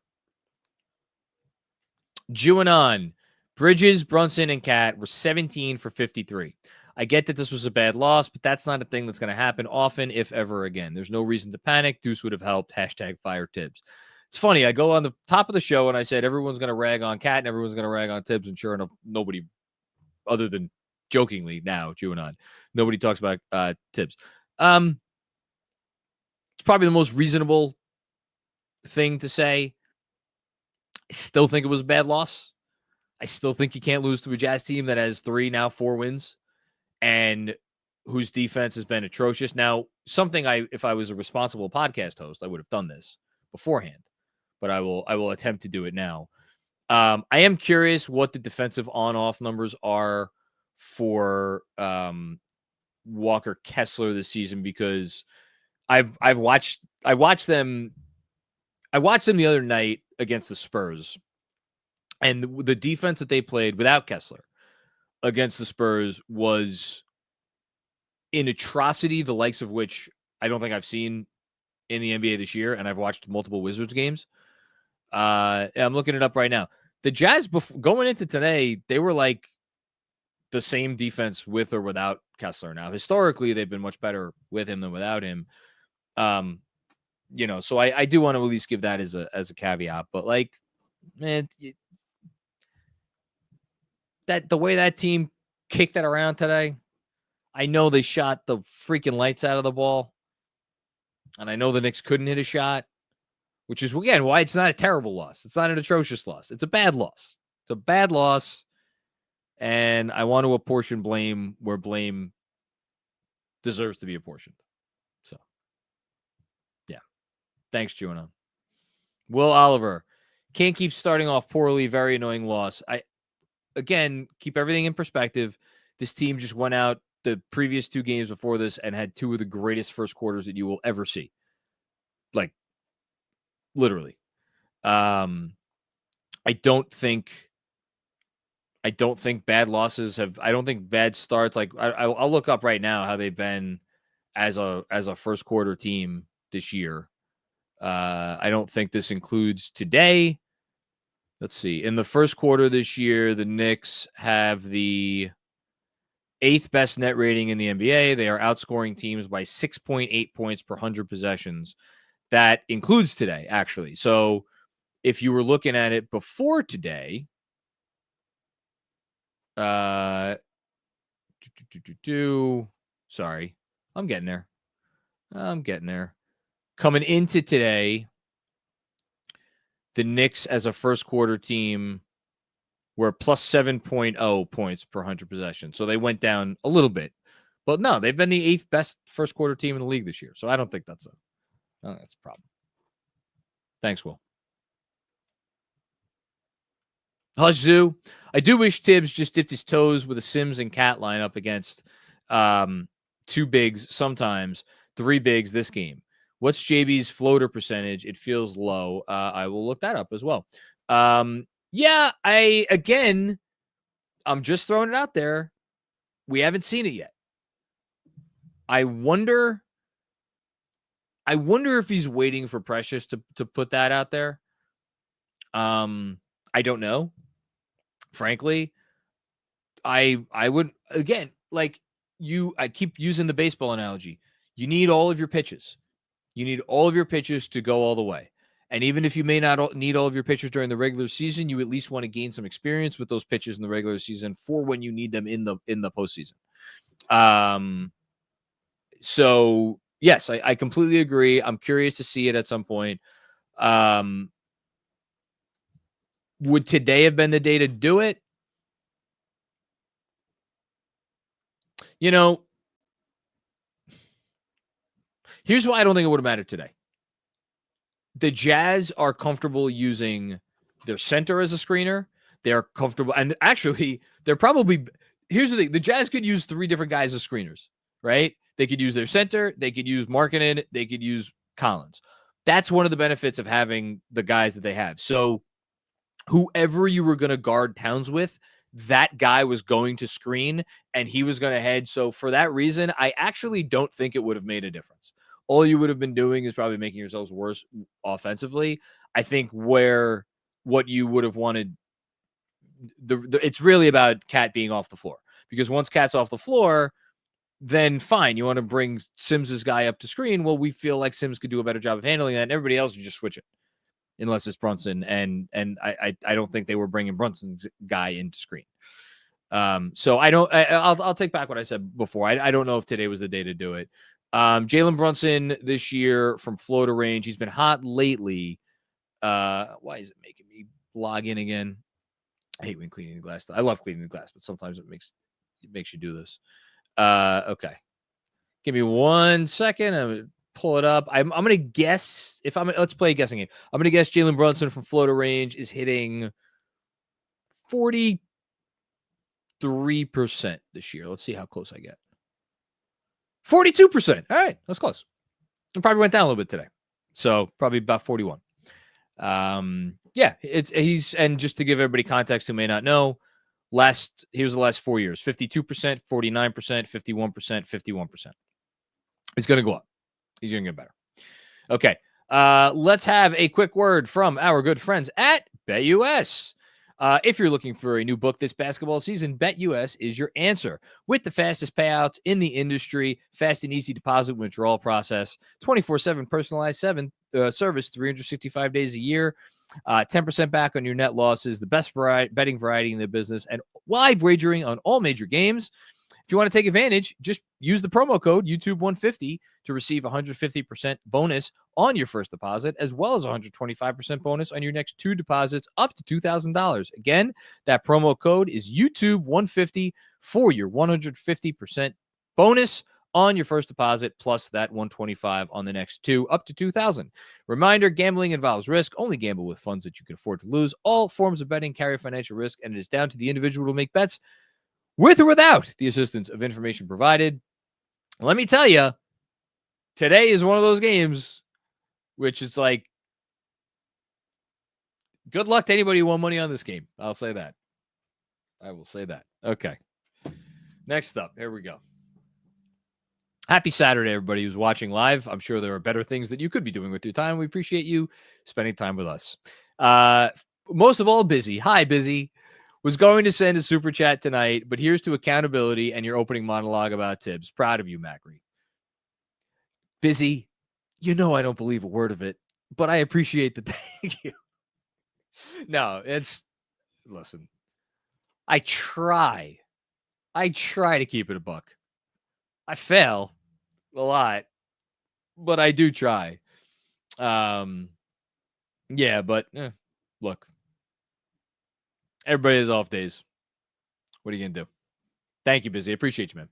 Juanon, Bridges, Brunson, and Cat were 17 for 53. I get that this was a bad loss, but that's not a thing that's going to happen often, if ever again. There's no reason to panic. Deuce would have helped. #fire Tibbs. It's funny. I go on the top of the show and I said everyone's going to rag on Cat and everyone's going to rag on Tibbs. And sure enough, nobody, other than jokingly now, Juanon, nobody talks about Tibbs. It's probably the most reasonable thing to say. I still think it was a bad loss. I still think you can't lose to a Jazz team that has 3, now 4 wins and whose defense has been atrocious. Now, if I was a responsible podcast host, I would have done this beforehand, but I will attempt to do it now. I am curious what the defensive on-off numbers are for Walker Kessler this season, because I watched them the other night against the Spurs, and the defense that they played without Kessler against the Spurs was an atrocity, the likes of which I don't think I've seen in the NBA this year, and I've watched multiple Wizards games. I'm looking it up right now. The Jazz, going into today, they were like the same defense with or without Kessler. Now, historically, they've been much better with him than without him. So I do want to at least give that as a caveat. But like, man, that the way that team kicked it around today, I know they shot the freaking lights out of the ball, and I know the Knicks couldn't hit a shot, which is, again, why it's not a terrible loss. It's not an atrocious loss. It's a bad loss. It's a bad loss, and I want to apportion blame where blame deserves to be apportioned. So, yeah. Thanks, Juno. Will Oliver, can't keep starting off poorly. Very annoying loss. Again, keep everything in perspective. This team just went out the previous 2 games before this and had 2 of the greatest first quarters that you will ever see. Like, literally. I don't think bad losses have. I don't think bad starts. Like, I'll look up right now how they've been as a first quarter team this year. I don't think this includes today. Let's see. In the first quarter this year, the Knicks have the 8th best net rating in the NBA. They are outscoring teams by 6.8 points per 100 possessions. That includes today, actually. So if you were looking at it before today, sorry, I'm getting there. Coming into today, the Knicks as a first quarter team were plus 7.0 points per 100 possessions. So they went down a little bit. But no, they've been the 8th best first quarter team in the league this year. So I don't think that's a problem. Thanks, Will. Hush Zoo. I do wish Tibbs just dipped his toes with a Sims and Cat lineup against 2 bigs, sometimes 3 bigs this game. What's JB's floater percentage? It feels low. I will look that up as well. I'm just throwing it out there. We haven't seen it yet. I wonder if he's waiting for Precious to put that out there. I don't know. Frankly, I would, again, like I keep using the baseball analogy. You need all of your pitches. You need all of your pitches to go all the way. And even if you may not need all of your pitchers during the regular season, you at least want to gain some experience with those pitchers in the regular season for when you need them in the postseason. So yes, I completely agree. I'm curious to see it at some point. Would today have been the day to do it? Here's why I don't think it would have mattered today. The Jazz are comfortable using their center as a screener. They're comfortable. And actually, they're probably, here's the thing. The Jazz could use 3 different guys as screeners, right? They could use their center. They could use Markkanen. They could use Collins. That's one of the benefits of having the guys that they have. So whoever you were going to guard Towns with, that guy was going to screen and he was going to head. So for that reason, I actually don't think it would have made a difference. All you would have been doing is probably making yourselves worse offensively. I think what you would have wanted, it's really about Cat being off the floor, because once Cat's off the floor, then fine. You want to bring Sims's guy up to screen. Well, we feel like Sims could do a better job of handling that. And everybody else, you just switch it. Unless it's Brunson, and I don't think they were bringing Brunson's guy into screen. So I'll take back what I said before. I don't know if today was the day to do it. Jalen Brunson this year from Florida range. He's been hot lately. Why is it making me log in again? I hate when cleaning the glass. I love cleaning the glass, but sometimes it makes you do this. Okay, give me 1 second. I'm gonna pull it up. I'm gonna guess let's play a guessing game. I'm gonna guess Jalen Brunson from Florida range is hitting 43% this year. Let's see how close I get. 42%. All right, that's close. It probably went down a little bit today, so probably about 41. Yeah, and just to give everybody context who may not know, he was the last 4 years: 52%, 49%, 51%, 51%. It's gonna go up. He's going to get better. Okay. Let's have a quick word from our good friends at BetUS. If you're looking for a new book this basketball season, BetUS is your answer. With the fastest payouts in the industry, fast and easy deposit withdrawal process, 24/7 personalized service, 365 days a year, 10% back on your net losses, the best betting variety in the business, and live wagering on all major games. If you want to take advantage, just use the promo code YouTube150 to receive 150% bonus on your first deposit, as well as 125% bonus on your next 2 deposits up to $2,000. Again, that promo code is YouTube150 for your 150% bonus on your first deposit, plus that 125 on the next 2 up to $2,000. Reminder, gambling involves risk. Only gamble with funds that you can afford to lose. All forms of betting carry financial risk, and it is down to the individual to make bets with or without the assistance of information provided. Let me tell you, today is one of those games which is like, good luck to anybody who won money on this game. I'll say that. I will say that. Okay. Next up, here we go. Happy Saturday, everybody who's watching live. I'm sure there are better things that you could be doing with your time. We appreciate you spending time with us. Most of all, Busy. Hi, Busy. Was going to send a super chat tonight, but here's to accountability and your opening monologue about Tibbs. Proud of you, Macri. Busy, I don't believe a word of it, but I appreciate the thank you. No, listen, I try to keep it a buck. I fail a lot, but I do try. Yeah, but look. Everybody has off days. What are you going to do? Thank you, Busy. I appreciate you, man.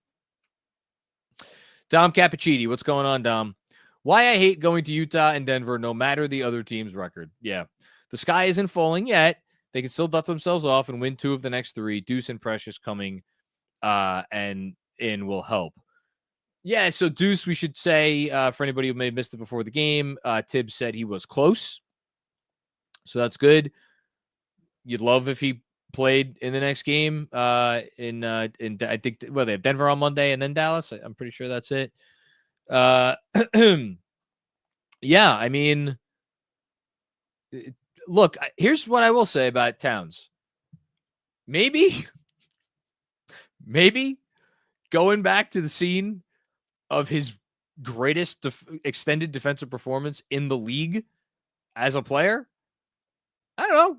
Dom Cappuccini. What's going on, Dom? Why I hate going to Utah and Denver no matter the other team's record. Yeah. The sky isn't falling yet. They can still dust themselves off and win 2 of the next 3. Deuce and Precious coming and in will help. Yeah, so Deuce, we should say, for anybody who may have missed it before the game, Tibbs said he was close. So that's good. You'd love if he played in the next game I think, they have Denver on Monday and then Dallas. I'm pretty sure that's it. Yeah, I mean, look, here's what I will say about Towns. Maybe going back to the scene of his greatest extended defensive performance in the league as a player, I don't know.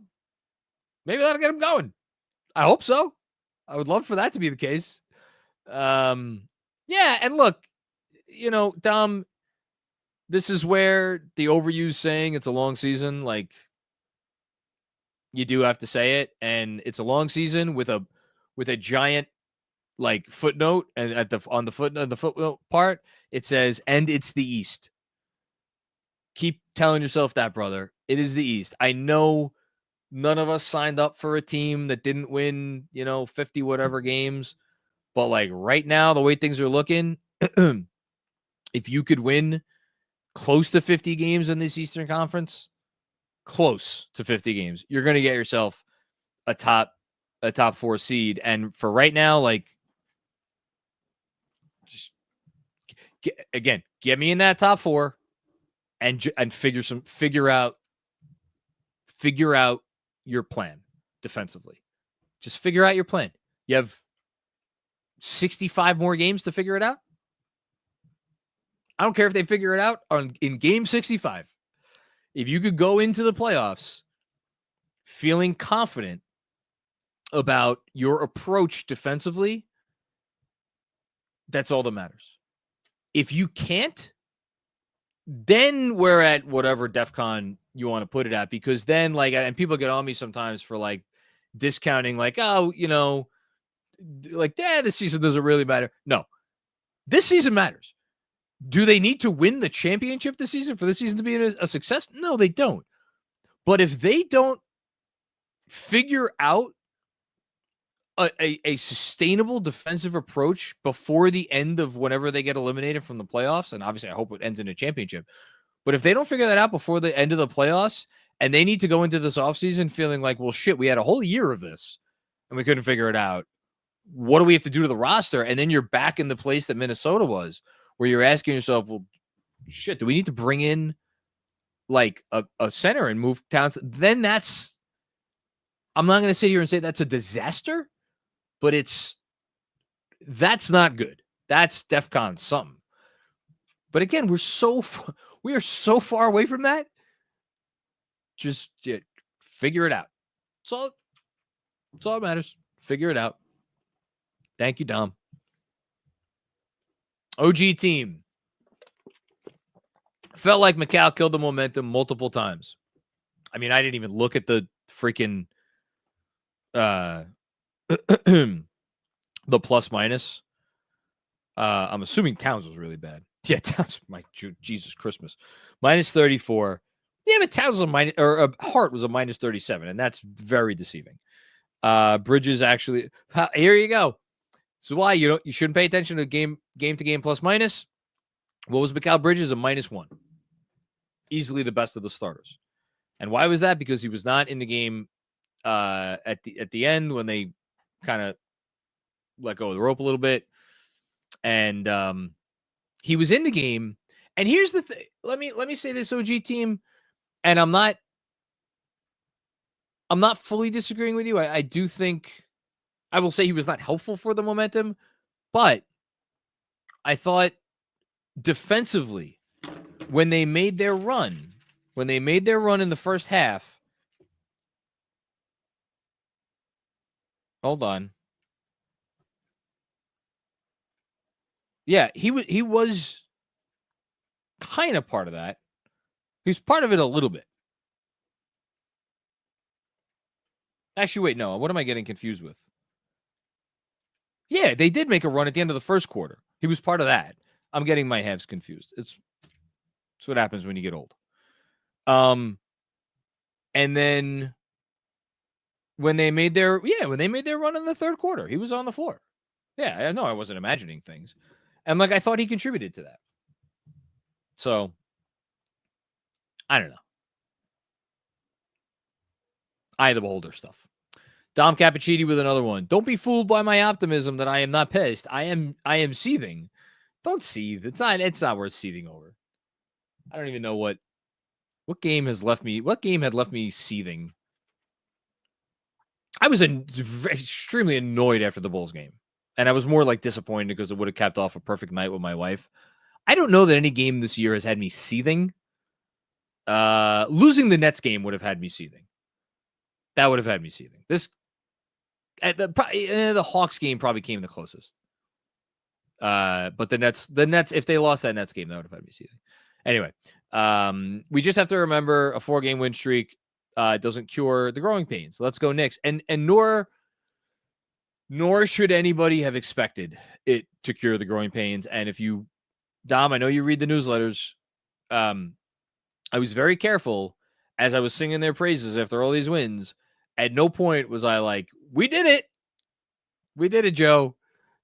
Maybe that'll get him going. I hope so. I would love for that to be the case. Yeah, and look, Dom, this is where the overused saying it's a long season, like, you do have to say it, and it's a long season with a giant like footnote, and on the footnote part it says, and it's the East. Keep telling yourself that, brother. It is the East. I know none of us signed up for a team that didn't win, 50 whatever games. But like right now, the way things are looking, If you could win close to 50 games in this Eastern Conference, close to 50 games, you're going to get yourself a top 4 seed. And for right now, like, just get me in that top 4 and figure out your plan defensively. Just figure out your plan. You have 65 more games to figure it out. I don't care if they figure it out in game 65. If you could go into the playoffs feeling confident about your approach defensively, that's all that matters. If you can't, then we're at whatever DEFCON you want to put it at, because then, like, and people get on me sometimes for like discounting, like, oh, you know, like, this season doesn't really matter. No, this season matters. Do they need to win the championship this season for this season to be a success? No, they don't. But if they don't figure out a sustainable defensive approach before the end of whenever they get eliminated from the playoffs, and obviously I hope it ends in a championship, but if they don't figure that out before the end of the playoffs, and they need to go into this offseason feeling like, well, shit, we had a whole year of this and we couldn't figure it out. What do we have to do to the roster? And then you're back in the place that Minnesota was, where you're asking yourself, well, shit, do we need to bring in like a center and move Towns? Then I'm not going to sit here and say that's a disaster, but that's not good. That's DEFCON something. But again, we are so far away from that. Just figure it out. That's all that matters. Figure it out. Thank you, Dom. OG team. Felt like Macau killed the momentum multiple times. I mean, I didn't even look at the freaking the plus minus. I'm assuming Towns was really bad. Yeah, Towns, my Jesus Christmas. Minus 34. Yeah, but Towns was Hart was a minus 37, and that's very deceiving. Bridges actually, here you go. So why you shouldn't pay attention to game to game plus minus. What was Mikal Bridges? A -1. Easily the best of the starters. And why was that? Because he was not in the game at the end when they kind of let go of the rope a little bit. And he was in the game. And here's the thing. Let me say this, OG team, and I'm not fully disagreeing with you. I do think I will say he was not helpful for the momentum, but I thought defensively, when they made their run in the first half. Hold on. Yeah, he was kind of part of that. He was part of it a little bit. Actually, wait, no. What am I getting confused with? Yeah, they did make a run at the end of the first quarter. He was part of that. I'm getting my halves confused. It's what happens when you get old. And then when they made their run in the third quarter, he was on the floor. Yeah, I know I wasn't imagining things. And I thought he contributed to that. So I don't know. Eye of the beholder stuff. Dom Cappuccini with another one. Don't be fooled by my optimism that I am not pissed. I am seething. Don't seethe. It's not worth seething over. I don't even know what game has left me. What game had left me seething? I was extremely annoyed after the Bulls game. And I was more disappointed because it would have capped off a perfect night with my wife. I don't know that any game this year has had me seething. Losing the Nets game would have had me seething. That would have had me seething. The Hawks game probably came the closest. But the Nets, if they lost that Nets game, that would have had me seething. Anyway, we just have to remember a 4-game win streak doesn't cure the growing pains. Let's go Knicks. And nor should anybody have expected it to cure the growing pains. And if you, Dom, I know you read the newsletters. I was very careful as I was singing their praises after all these wins. At no point was I like, we did it. We did it, Joe.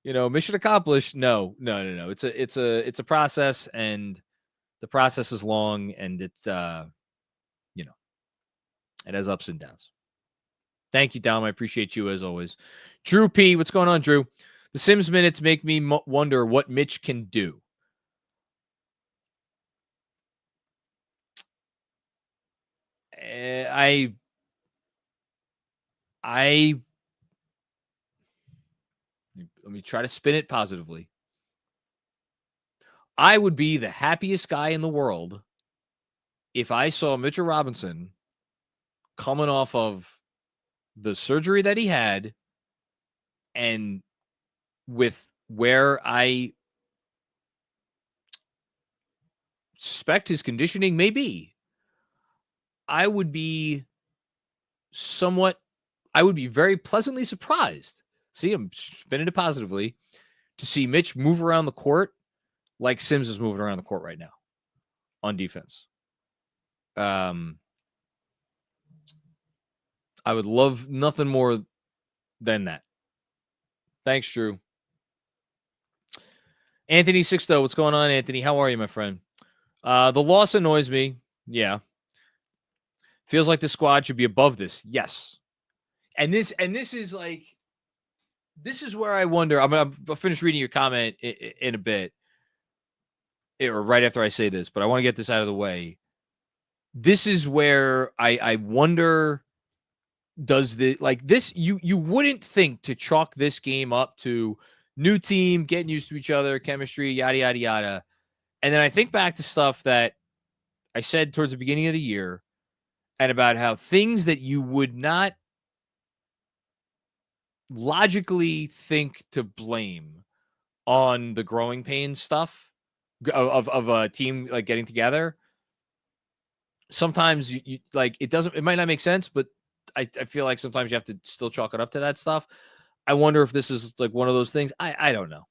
mission accomplished. No. It's a process, and the process is long, and it's it has ups and downs. Thank you, Dom. I appreciate you as always. Drew P, what's going on, Drew? The Sims minutes make me wonder what Mitch can do. I let me try to spin it positively. I would be the happiest guy in the world if I saw Mitchell Robinson coming off of the surgery that he had, and with where I suspect his conditioning may be, I would be very pleasantly surprised. See, I'm spinning it positively to see Mitch move around the court like Sims is moving around the court right now on defense. I would love nothing more than that. Thanks, Drew. Anthony Sixto, what's going on, Anthony? How are you, my friend? The loss annoys me. Yeah. Feels like the squad should be above this. Yes. And this is like, this is where I wonder. I'll finish reading your comment in a bit, or right after I say this, but I want to get this out of the way. This is where I wonder, does this, you wouldn't think to chalk this game up to new team, getting used to each other, chemistry, yada, yada, yada. And then I think back to stuff that I said towards the beginning of the year, and about how things that you would not logically think to blame on the growing pains stuff of a team like getting together. Sometimes you like, it might not make sense, but I feel like sometimes you have to still chalk it up to that stuff. I wonder if this is like one of those things. I don't know.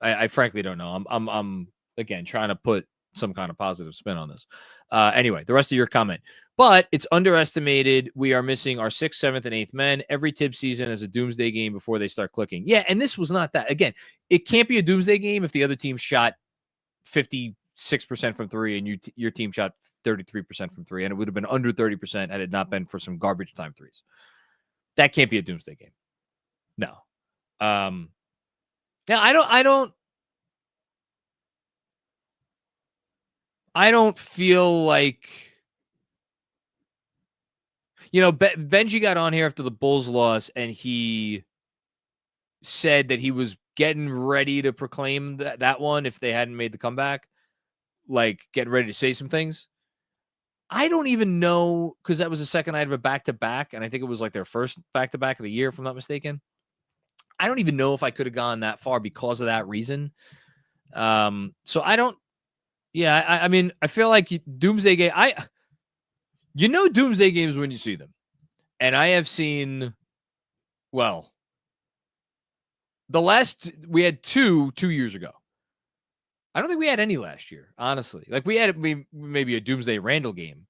I frankly don't know. I'm again trying to put some kind of positive spin on this. Anyway, the rest of your comment. But it's underestimated. We are missing our 6th, 7th, and 8th men. Every Tibbs season is a doomsday game before they start clicking. Yeah, and this was not that. Again, it can't be a doomsday game if the other team shot 56% from three and your team shot 33% from three, and it would have been under 30% had it not been for some garbage time threes. That can't be a doomsday game. No. Yeah, I don't feel like, Benji got on here after the Bulls loss, and he said that he was getting ready to proclaim that one if they hadn't made the comeback, like getting ready to say some things. I don't even know, because that was the second night of a back-to-back, and I think it was like their first back-to-back of the year, if I'm not mistaken. I don't even know if I could have gone that far because of that reason. So I don't. Yeah, I mean, I feel like doomsday game. Doomsday games when you see them, and I have seen. Well, we had two years ago. I don't think we had any last year, honestly. Like we had maybe a Doomsday Randall game.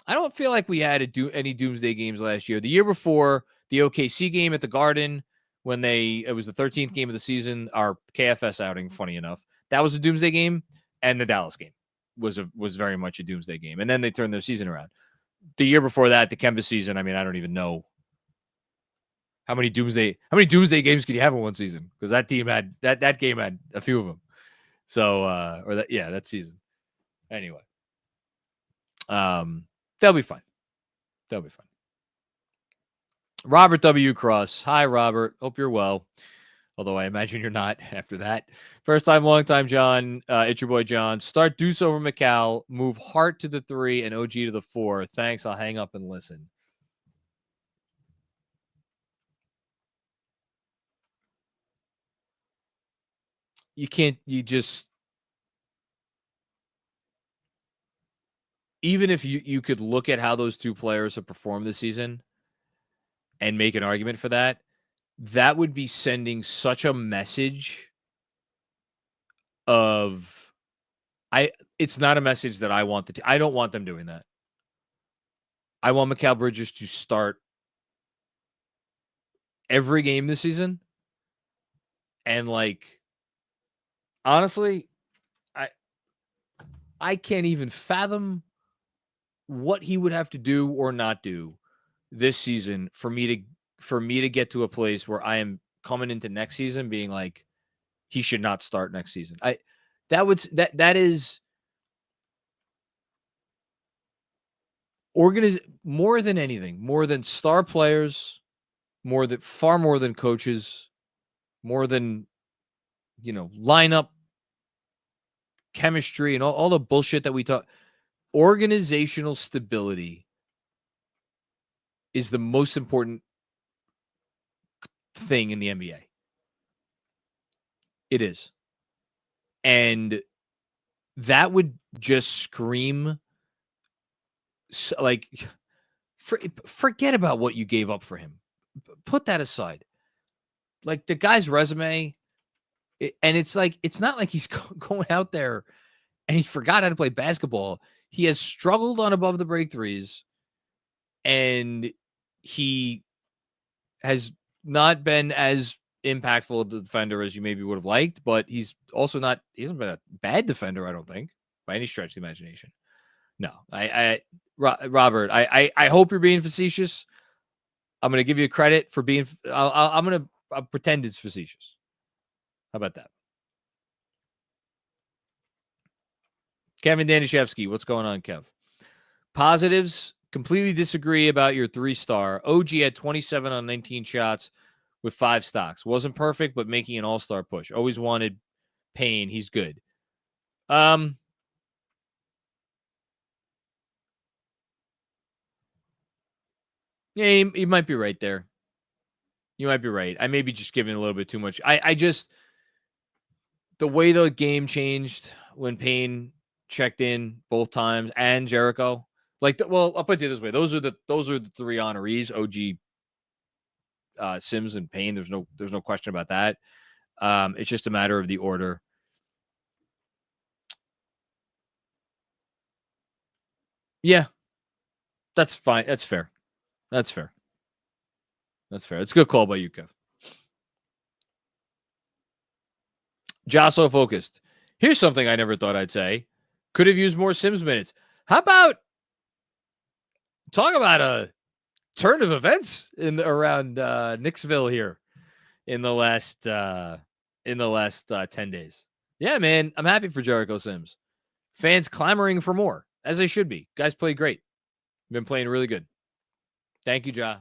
I don't feel like we had any Doomsday games last year. The year before, the OKC game at the Garden, when it was the 13th game of the season, our KFS outing, funny enough, that was a Doomsday game, and the Dallas game was very much a Doomsday game. And then they turned their season around. The year before that, the Kemba season, I mean, I don't even know how many Doomsday games could you have in one season? Because that team had that game had a few of them. So that season. Anyway. They'll be fine. Robert W. Cross. Hi, Robert. Hope you're well. Although I imagine you're not after that. First time, long time, John. It's your boy, John. Start Deuce over McCall. Move Hart to the 3 and OG to the 4. Thanks. I'll hang up and listen. Even if you could look at how those two players have performed this season and make an argument for that, that would be sending such a message of it's not a message that I want I don't want them doing that. I want Mikal Bridges to start every game this season And honestly, I can't even fathom what he would have to do or not do this season for me to get to a place where I am coming into next season being like, he should not start next season. That is more than anything, more than star players, far more than coaches, more than lineup chemistry and all the bullshit that we talk. Organizational stability is the most important thing in the NBA. It is. And that would just scream forget about what you gave up for him. Put that aside. Like the guy's resume, and it's not like he's going out there and he forgot how to play basketball. He has struggled on above the break threes, and he has not been as impactful of the defender as you maybe would have liked, but he hasn't been a bad defender, I don't think, by any stretch of the imagination. No, Robert, I hope you're being facetious. I'm going to give you credit for being, I'm going to pretend it's facetious. How about that? Kevin Danishevsky, what's going on, Kev? Positives, completely disagree about your 3-star. OG had 27 on 19 shots with 5 stocks. Wasn't perfect, but making an all-star push. Always wanted Payne. He's good. Yeah, you might be right there. You might be right. I may be just giving a little bit too much. I just, the way the game changed when Payne checked in both times and Jericho. I'll put it this way. Those are the 3 honorees, OG, Sims, and Payne. There's no question about that. It's just a matter of the order. Yeah. That's fine. That's fair. It's a good call by you, Kev. Josso focused. Here's something I never thought I'd say. Could have used more Sims minutes. How about talk about a turn of events around Knicksville here in the last 10 days. Yeah, man, I'm happy for Jericho Sims. Fans clamoring for more, as they should be. Guys play great. Been playing really good. Thank you, Ja.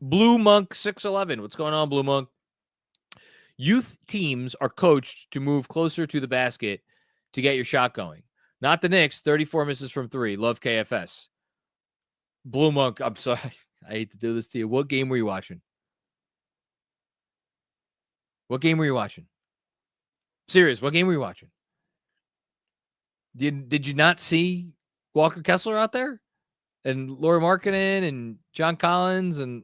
Blue Monk 611. What's going on, Blue Monk? Youth teams are coached to move closer to the basket to get your shot going. Not the Knicks. 34 misses from 3. Love KFS. Blue Monk, I'm sorry. I hate to do this to you. What game were you watching? Serious, what game were you watching? Did you not see Walker Kessler out there? And Lauri Markkanen and John Collins and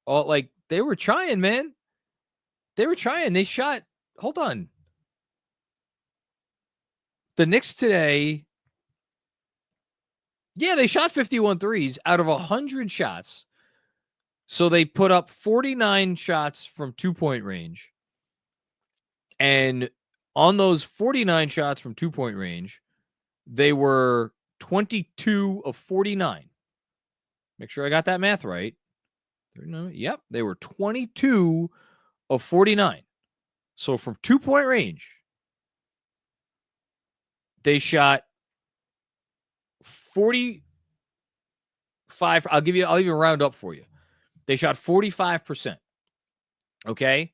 all, they were trying, man. They were trying. They shot. Hold on. The Knicks today, yeah, they shot 51 threes out of 100 shots. So they put up 49 shots from 2-point range. And on those 49 shots from 2-point range, they were 22 of 49. Make sure I got that math right. Yep, they were 22 of 49. So from 2-point range, they shot 45. I'll even round up for you. They shot 45%. Okay.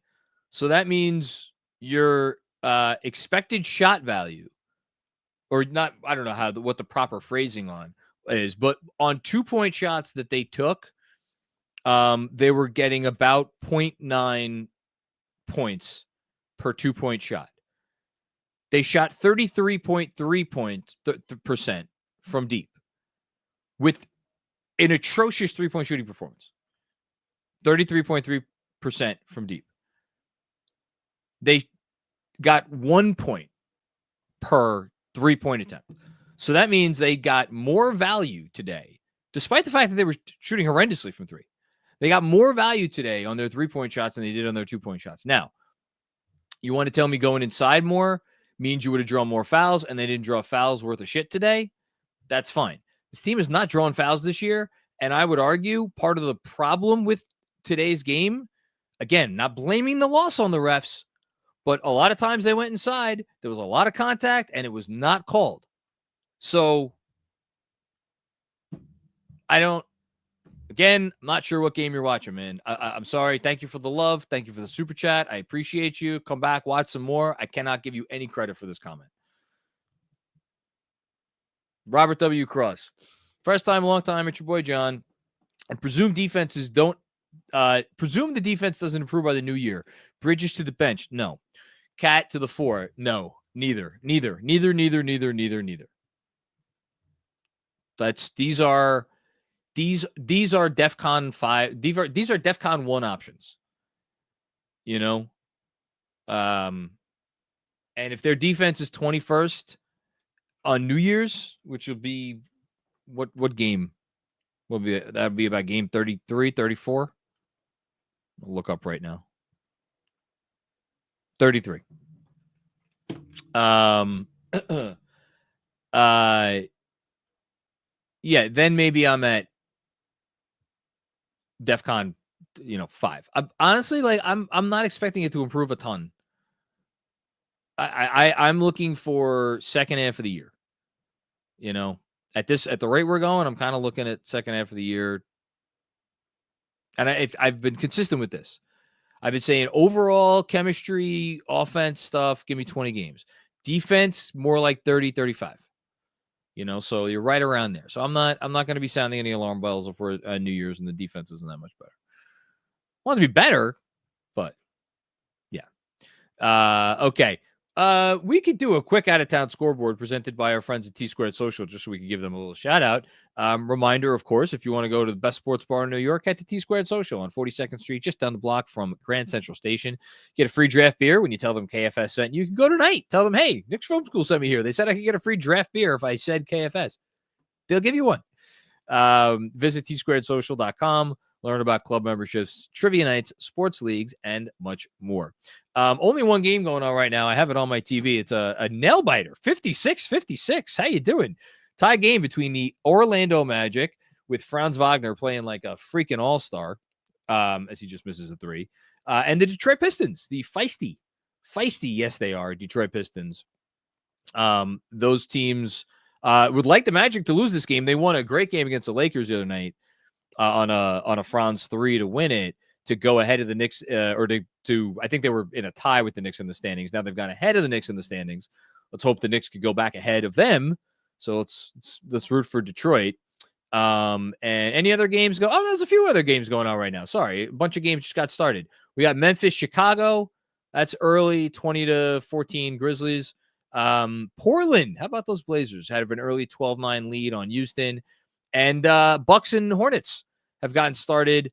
So that means your expected shot value, or not, I don't know what the proper phrasing on is, but on 2-point shots that they took, they were getting about 0.9 points per 2-point shot. They shot 33.3% from deep with an atrocious 3-point shooting performance. 33.3% from deep. They got 1 point per 3-point attempt. So that means they got more value today, despite the fact that they were shooting horrendously from 3. They got more value today on their 3-point shots than they did on their 2-point shots. Now, you want to tell me going inside more means you would have drawn more fouls and they didn't draw fouls worth of shit today? That's fine. This team is not drawing fouls this year, and I would argue part of the problem with today's game, again, not blaming the loss on the refs, but a lot of times they went inside, there was a lot of contact, and it was not called. So, I'm not sure what game you're watching, man. I'm sorry. Thank you for the love. Thank you for the super chat. I appreciate you. Come back, watch some more. I cannot give you any credit for this comment. Robert W. Cross. First time, long time. It's your boy, John. And presume the defense doesn't improve by the new year. Bridges to the bench. No. Cat to the 4. No. Neither. These are DEFCON 5. These are DEFCON 1 options. And if their defense is 21st on New Year's, which will be what game will be? That'd be about game 33, 34. I'll look up right now. 33. Yeah, then maybe I'm at DEFCON, 5. Honestly, I'm not expecting it to improve a ton. I'm looking for second half of the year. At the rate we're going, I'm kind of looking at second half of the year. And I've been consistent with this. I've been saying overall chemistry, offense stuff, give me 20 games. Defense, more like 30, 35. So you're right around there. So I'm not going to be sounding any alarm bells before New Year's, and the defense isn't that much better. I want to be better, but yeah. Okay. We could do a quick out-of-town scoreboard presented by our friends at T-Squared Social, just so we could give them a little shout-out. Reminder, of course, if you want to go to the best sports bar in New York, head to T-Squared Social on 42nd Street, just down the block from Grand Central Station. Get a free draft beer when you tell them KFS sent you. You can go tonight. Tell them, hey, Knicks Film School sent me here. They said I could get a free draft beer if I said KFS. They'll give you one. Visit tsquaredsocial.com. Learn about club memberships, trivia nights, sports leagues, and much more. Only one game going on right now. I have it on my TV. It's a nail biter, 56-56. How you doing? Tie game between the Orlando Magic with Franz Wagner playing like a freaking all-star as he just misses a 3. And the Detroit Pistons, the feisty, yes, they are, Detroit Pistons. Those teams would like the Magic to lose this game. They won a great game against the Lakers the other night on a Franz 3 to win it, to go ahead of the Knicks, or to I think they were in a tie with the Knicks in the standings. Now they've gone ahead of the Knicks in the standings. Let's hope the Knicks could go back ahead of them. So let's root for Detroit. And any other games go? Oh, there's a few other games going on right now. Sorry, a bunch of games just got started. We got Memphis, Chicago. That's early, 20-14 Grizzlies. Portland, how about those Blazers? Had an early 12-9 lead on Houston. And Bucks and Hornets have gotten started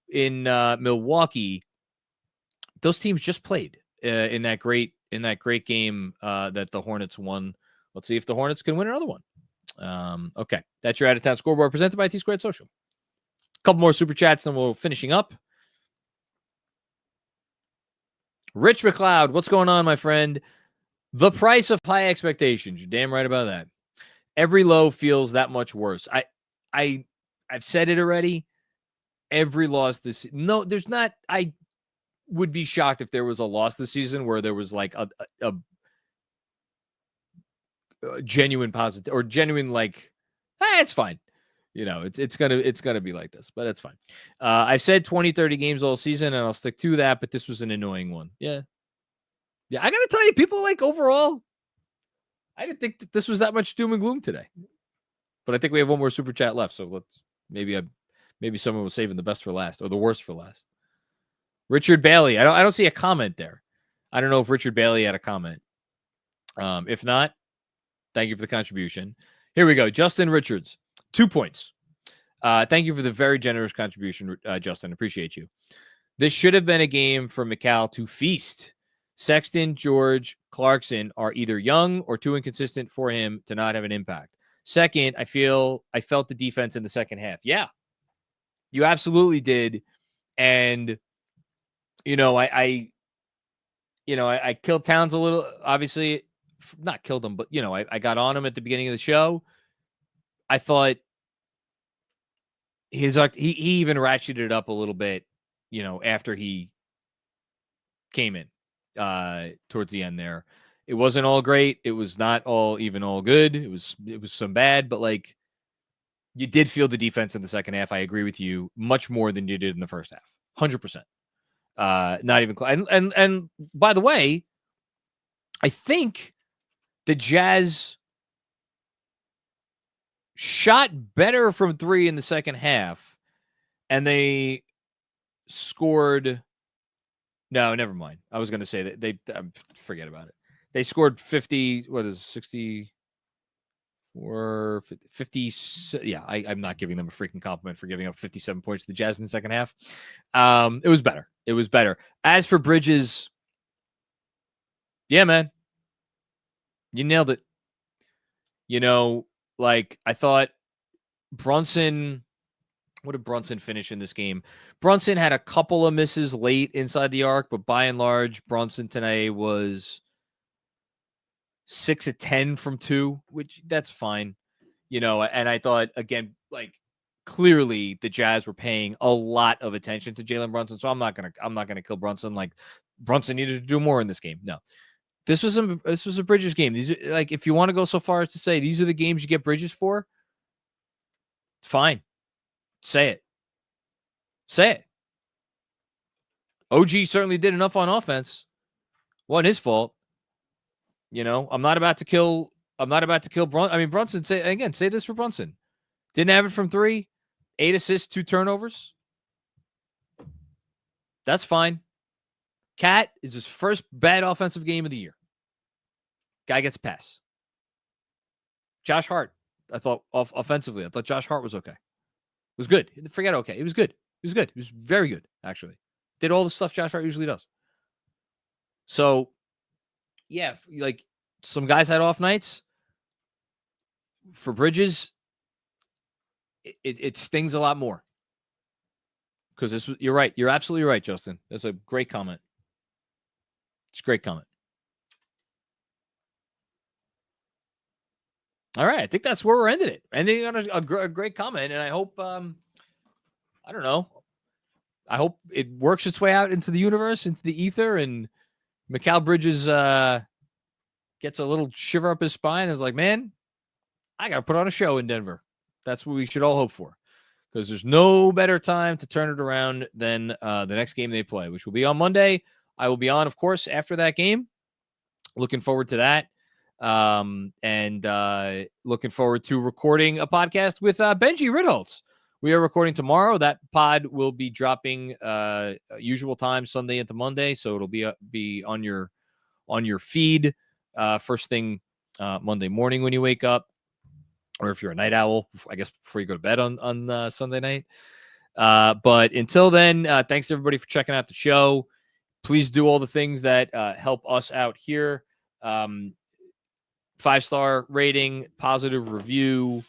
in Milwaukee. Those teams just played in that great game that the Hornets won. Let's see if the Hornets can win another one. Okay, that's your out-of-town scoreboard presented by T-Squared Social. A couple more super chats, and we're finishing up. Rich McLeod, what's going on, my friend? The price of high expectations. You're damn right about that. Every low feels that much worse. I've said it already. Every loss this no, there's not. I would be shocked if there was a loss this season where there was like a genuine positive or genuine like, it's fine. It's gonna be like this, but it's fine. I've said 20-30 games all season, and I'll stick to that. But this was an annoying one. Yeah. I gotta tell you, people like overall. I didn't think that this was that much doom and gloom today, but I think we have one more super chat left. So let's maybe someone was saving the best for last or the worst for last. Richard Bailey. I don't see a comment there. I don't know if Richard Bailey had a comment. If not, thank you for the contribution. Here we go. Justin Richards, 2 points. Thank you for the very generous contribution, Justin. Appreciate you. This should have been a game for McCall to feast. Sexton, George, Clarkson are either young or too inconsistent for him to not have an impact. Second, I felt the defense in the second half. Yeah. You absolutely did. And, I killed Towns a little, obviously, not killed him, but, I got on him at the beginning of the show. I thought he even ratcheted it up a little bit, after he came in towards the end there. It wasn't all great. It was not all good. It was some bad, but like you did feel the defense in the second half. I agree with you much more than you did in the first half. 100%. Not even close. And by the way, I think the Jazz shot better from three in the second half, and they scored. No, never mind. I was going to say that they forget about it. They scored 50. What is 60? Or 50. Yeah, I'm not giving them a freaking compliment for giving up 57 points to the Jazz in the second half. It was better. It was better. As for Bridges, yeah, man, you nailed it. I thought Brunson. What did Brunson finish in this game? Brunson had a couple of misses late inside the arc, but by and large, Brunson today was 6 of 10 from 2, which that's fine. And I thought, again, like clearly the Jazz were paying a lot of attention to Jalen Brunson. So I'm not gonna kill Brunson. Like Brunson needed to do more in this game. No. This was a Bridges game. These are, like, if you want to go so far as to say these are the games you get Bridges for, fine. Say it. Say it. OG certainly did enough on offense. Wasn't his fault. I'm not about to kill Brunson. I mean, Brunson, say this for Brunson. Didn't have it from 3, 8 assists, 2 turnovers. That's fine. Cat is his first bad offensive game of the year. Guy gets a pass. Josh Hart, I thought offensively, I thought Josh Hart was okay. It was good. Forget okay. It was good. It was good. It was very good, actually. Did all the stuff Josh Hart usually does. So, yeah, like some guys had off nights. For Bridges, it stings a lot more. Because you're right. You're absolutely right, Justin. That's a great comment. It's a great comment. All right. I think that's where we're ending it. Ending on a great comment. And I hope, I don't know. I hope it works its way out into the universe, into the ether, and Mikal Bridges gets a little shiver up his spine and is like, man, I got to put on a show in Denver. That's what we should all hope for. Because there's no better time to turn it around than the next game they play, which will be on Monday. I will be on, of course, after that game. Looking forward to that. And looking forward to recording a podcast with Benji Ritholtz. We are recording tomorrow. That pod will be dropping usual time, Sunday into Monday. So it'll be on your feed first thing Monday morning when you wake up. Or if you're a night owl, I guess before you go to bed on Sunday night. But until then, thanks everybody for checking out the show. Please do all the things that help us out here. 5-star rating, positive review,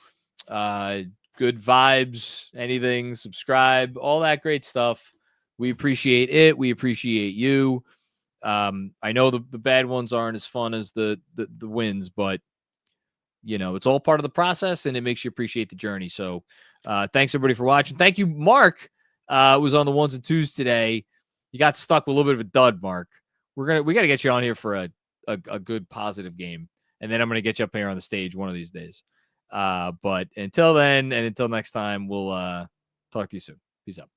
good vibes, anything, subscribe, all that great stuff. We appreciate it. We appreciate you. I know the bad ones aren't as fun as the wins, but it's all part of the process, and it makes you appreciate the journey. So thanks everybody for watching. Thank you, Mark. Was on the 1s and 2s today. You got stuck with a little bit of a dud, Mark. We got to get you on here for a good positive game, and then I'm going to get you up here on the stage one of these days. But until then, and until next time, we'll talk to you soon. Peace out.